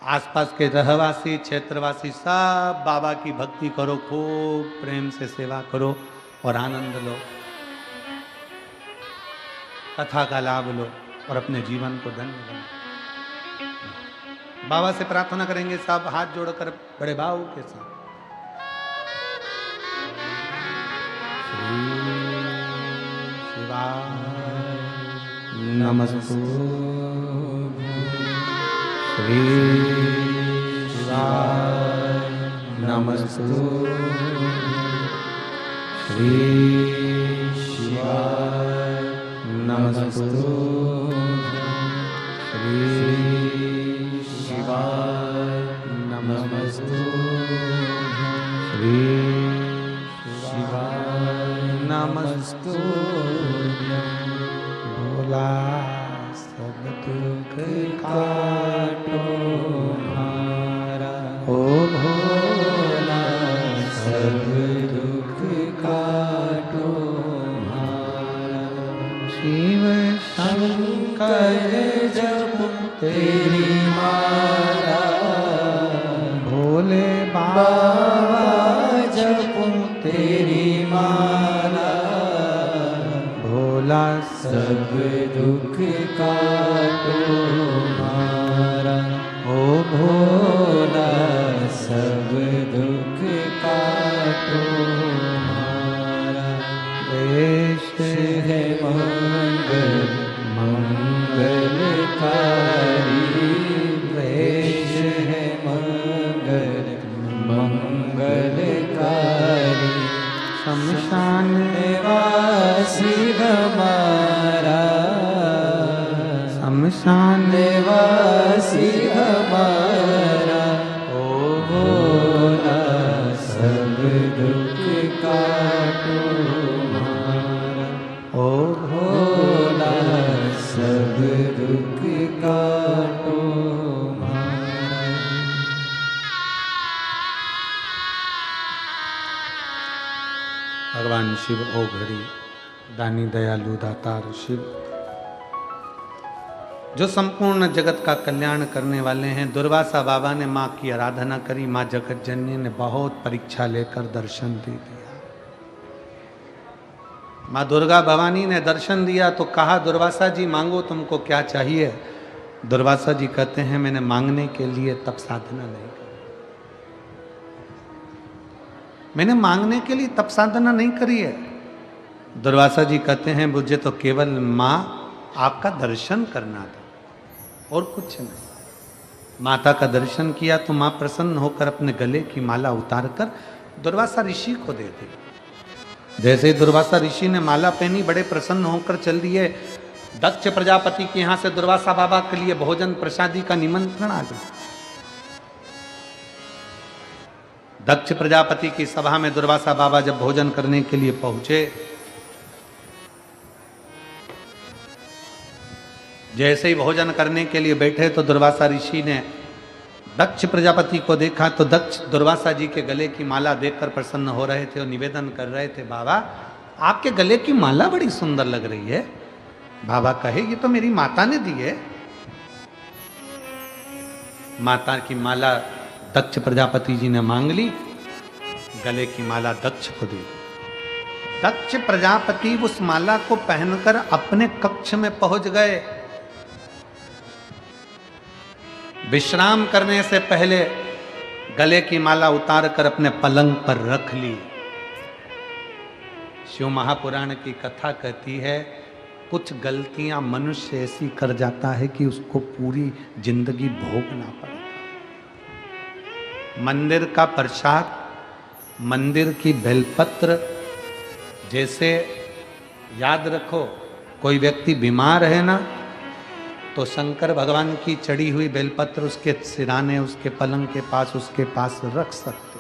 आसपास के रहवासी क्षेत्रवासी सब बाबा की भक्ति करो, खूब प्रेम से सेवा करो और आनंद लो, कथा का लाभ लो और अपने जीवन को धन्य बनाओ। बाबा से प्रार्थना करेंगे सब हाथ जोड़कर बड़े भाव के साथ। श्री शिवाय नमस्तुभ्यं। श्री शिवाय नमस्तुभ्यं। श्री शिवाय नमस्तुभ्यं। श्री शिवाय नमस्तुभ्यं। श्री शिवाय नमस्तुभ्यं। भोला सब दुख काटो हमारा, ओ भोला सब दुख काटो हमारा। शिव शंकर जप तेरी माला, भोले बाबा जप तेरी माला। भोला सब दुख काटो हमारा, ओ भोला सब दुख काटो हमारा। वेश है मंगल मंगलकारी, वेश है मंगल मंगलकारी। शमशान निवासी हमारा, शमशान निवासी हमारा। ओ भोला सब दुख काटो हमारा, ओ भोला सब दुख काटो हमारा। भगवान शिव ओ घड़ी दानी दयालु दातार शिव, जो संपूर्ण जगत का कल्याण करने वाले हैं। दुर्वासा बाबा ने माँ की आराधना करी, माँ जगत जननी ने बहुत परीक्षा लेकर दर्शन दे दिया। माँ दुर्गा भवानी ने दर्शन दिया तो कहा दुर्वासा जी मांगो तुमको क्या चाहिए। दुर्वासा जी कहते हैं मैंने मांगने के लिए तप साधना नहीं करी, मैंने मांगने के लिए तप साधना नहीं करी है। दुर्वासा जी कहते हैं मुझे तो केवल माँ आपका दर्शन करना था और कुछ नहीं। माता का दर्शन किया तो माँ प्रसन्न होकर अपने गले की माला उतारकर दुर्वासा ऋषि को दे दी। जैसे ही दुर्वासा ऋषि ने माला पहनी बड़े प्रसन्न होकर चल दिए। दक्ष प्रजापति के यहां से दुर्वासा बाबा के लिए भोजन प्रसादी का निमंत्रण आ गया। दक्ष प्रजापति की सभा में दुर्वासा बाबा जब भोजन करने के लिए पहुंचे, जैसे ही भोजन करने के लिए बैठे तो दुर्वासा ऋषि ने दक्ष प्रजापति को देखा तो दक्ष दुर्वासा जी के गले की माला देखकर प्रसन्न हो रहे थे और निवेदन कर रहे थे बाबा आपके गले की माला बड़ी सुंदर लग रही है। बाबा कहे ये तो मेरी माता ने दी है। माता की माला दक्ष प्रजापति जी ने मांग ली, गले की माला दक्ष को दी। दक्ष प्रजापति उस माला को पहनकर अपने कक्ष में पहुंच गए। विश्राम करने से पहले गले की माला उतारकर अपने पलंग पर रख ली। शिव महापुराण की कथा कहती है कुछ गलतियां मनुष्य ऐसी कर जाता है कि उसको पूरी जिंदगी भोगना पड़ता। मंदिर का प्रसाद, मंदिर की बेलपत्र, जैसे याद रखो कोई व्यक्ति बीमार है ना तो शंकर भगवान की चढ़ी हुई बेलपत्र उसके सिराने, उसके पलंग के पास, उसके पास रख सकते।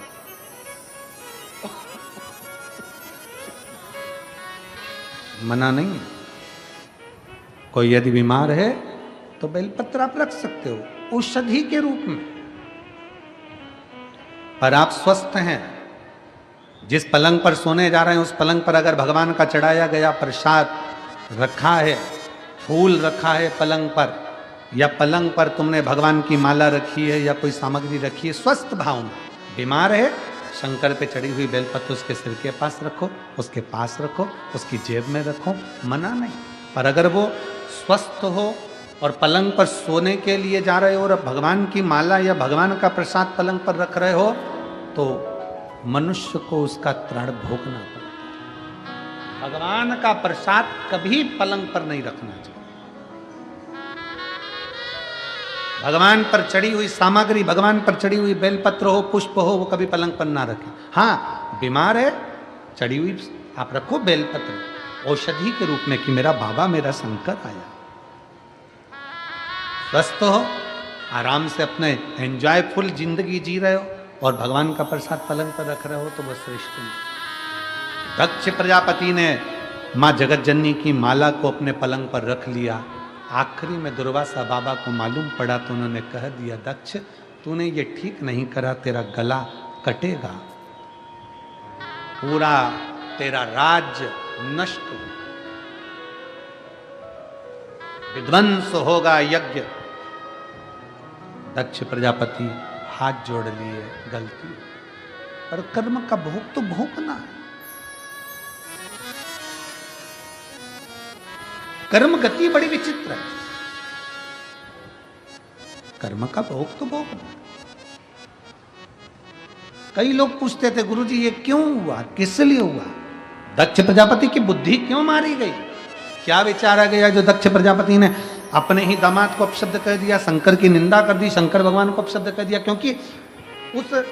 मना नहीं है। कोई यदि बीमार है तो बेलपत्र आप रख सकते हो औषधि के रूप में। पर आप स्वस्थ हैं, जिस पलंग पर सोने जा रहे हैं उस पलंग पर अगर भगवान का चढ़ाया गया प्रसाद रखा है, फूल रखा है पलंग पर, या पलंग पर तुमने भगवान की माला रखी है या कोई सामग्री रखी है, स्वस्थ भाव में, बीमार है, शंकर पे चढ़ी हुई बेलपत्र उसके सिर के पास रखो, उसके पास रखो, उसकी जेब में रखो, मना नहीं। पर अगर वो स्वस्थ हो और पलंग पर सोने के लिए जा रहे हो और भगवान की माला या भगवान का प्रसाद पलंग पर रख रहे हो, तो मनुष्य को उसका तृण भोगना पड़ता। भगवान का प्रसाद कभी पलंग पर नहीं रखना चाहिए। भगवान पर चढ़ी हुई सामग्री, भगवान पर चढ़ी हुई बेलपत्र हो, पुष्प हो, वो कभी पलंग पर ना रखें। हाँ, बीमार है, चढ़ी हुई आप रखो बेलपत्र औषधि के रूप में कि मेरा बाबा, मेरा शंकर आया। स्वस्थ हो, आराम से अपने एंजॉयफुल जिंदगी जी रहे हो और भगवान का प्रसाद पलंग पर रख रहे हो, तो वह श्रेष्ठ नहीं। दक्ष प्रजापति ने माँ जगतजननी की माला को अपने पलंग पर रख लिया। आखिरी में दुर्वासा बाबा को मालूम पड़ा तो उन्होंने कह दिया, दक्ष तूने ये ठीक नहीं करा, तेरा गला कटेगा, पूरा तेरा राज्य नष्ट हो, विध्वंस होगा यज्ञ। दक्ष प्रजापति हाथ जोड़ लिए, गलती पर कर्म का भोग तो भोगना है। कर्म गति बड़ी विचित्र है, कर्म का भोग तो भोगना। कई लोग पूछते थे, गुरुजी ये क्यों हुआ, किस लिए हुआ, दक्ष प्रजापति की बुद्धि क्यों मारी गई, क्या विचारा गया जो दक्ष प्रजापति ने अपने ही दामाद को अपशब्द कह दिया, शंकर की निंदा कर दी, शंकर भगवान को अपशब्द कह दिया। क्योंकि उस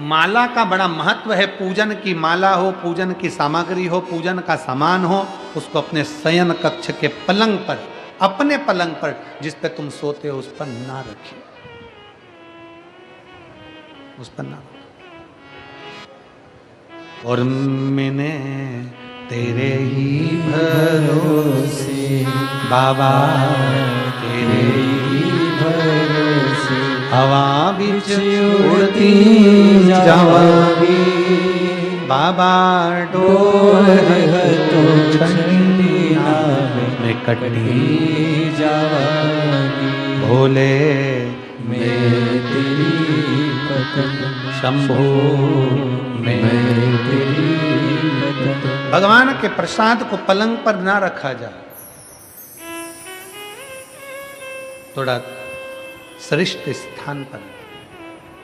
माला का बड़ा महत्व है। पूजन की माला हो, पूजन की सामग्री हो, पूजन का सामान हो, उसको अपने शयन कक्ष के पलंग पर, अपने पलंग पर जिस पे तुम सोते हो, उस पर ना रखिए, उस पर ना रखिए। और मैंने तेरे ही भरोसे बाबा, तेरे ही भरोसे हवा बिच उड़ती जावांगी बाबा, डोर तो ठंडी में कटी जावांगी, भोले मैं तेरी पतंग, शंभो मैं तेरी पतंग। भगवान के प्रसाद को पलंग पर ना रखा जाए, थोड़ा श्रेष्ठ स्थान पर।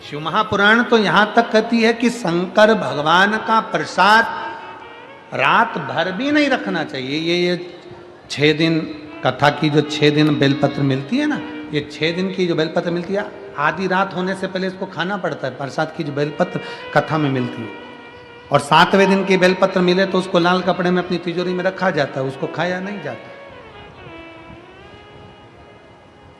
शिव महापुराण तो यहां तक कहती है कि शंकर भगवान का प्रसाद रात भर भी नहीं रखना चाहिए। ये 6 दिन कथा की जो 6 दिन बेलपत्र मिलती है ना, ये 6 दिन की जो बेलपत्र मिलती है, आधी रात होने से पहले इसको खाना पड़ता है। प्रसाद की जो बेलपत्र कथा में मिलती है, और 7वें दिन की बेलपत्र मिले तो उसको लाल कपड़े में अपनी तिजोरी में रखा जाता है, उसको खाया नहीं जाता।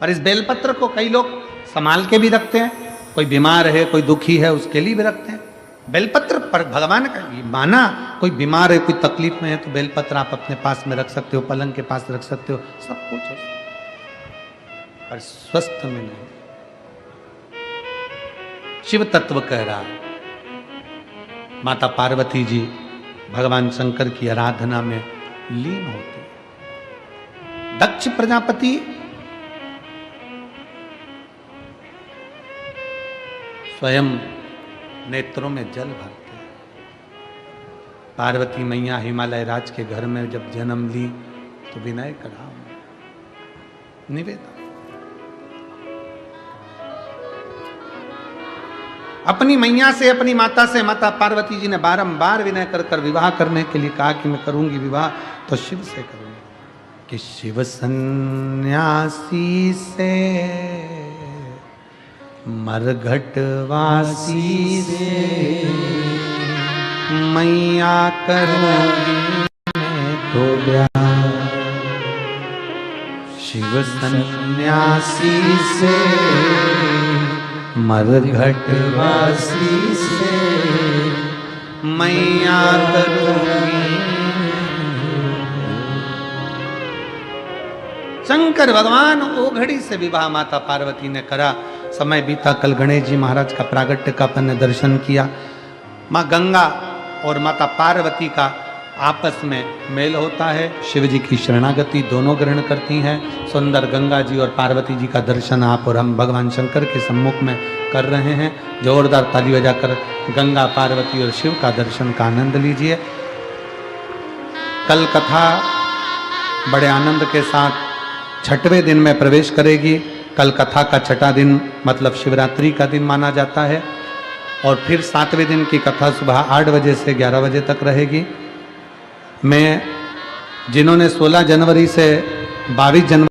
पर इस बेलपत्र को कई लोग संभाल के भी रखते हैं, कोई बीमार है, कोई दुखी है, उसके लिए भी रखते हैं। बेलपत्र पर भगवान का माना, कोई बीमार है, कोई तकलीफ में है, तो बेलपत्र आप अपने पास में रख सकते हो, पलंग के पास रख सकते हो, सब कुछ हो, पर स्वस्थ में नहीं। शिव तत्व कह रहा है, माता पार्वती जी भगवान शंकर की आराधना में लीन होती। दक्ष प्रजापति स्वयं नेत्रों में जल भरते। पार्वती मैया हिमालय राज के घर में जब जन्म ली तो विनय करा निवेदन, अपनी मैया से, अपनी माता से, माता पार्वती जी ने बारंबार विनय कर कर विवाह करने के लिए कहा कि मैं करूंगी विवाह तो शिव से करूंगी। कि शिव सन्यासी से, मरघटवासी से मैया करूंगी मैं तो ब्याह। शिव सन्यासी से, मरघटवासी से मैया करूंगी। शंकर भगवान ओघड़ी से विवाह माता पार्वती ने करा। समय बीता, कल गणेश जी महाराज का प्रागट्य का अपन ने दर्शन किया। माँ गंगा और माता पार्वती का आपस में मेल होता है। शिव जी की शरणागति दोनों ग्रहण करती हैं। सुंदर गंगा जी और पार्वती जी का दर्शन आप और हम भगवान शंकर के सम्मुख में कर रहे हैं। जोरदार ताली बजाकर गंगा, पार्वती और शिव का दर्शन का आनंद लीजिए। कल कथा बड़े आनंद के साथ 6वें दिन में प्रवेश करेगी। कल कथा का 6वां दिन मतलब शिवरात्रि का दिन माना जाता है। और फिर 7वें दिन की कथा सुबह 8 बजे से 11 बजे तक रहेगी। मैं जिन्होंने 16 जनवरी से 22 जनवरी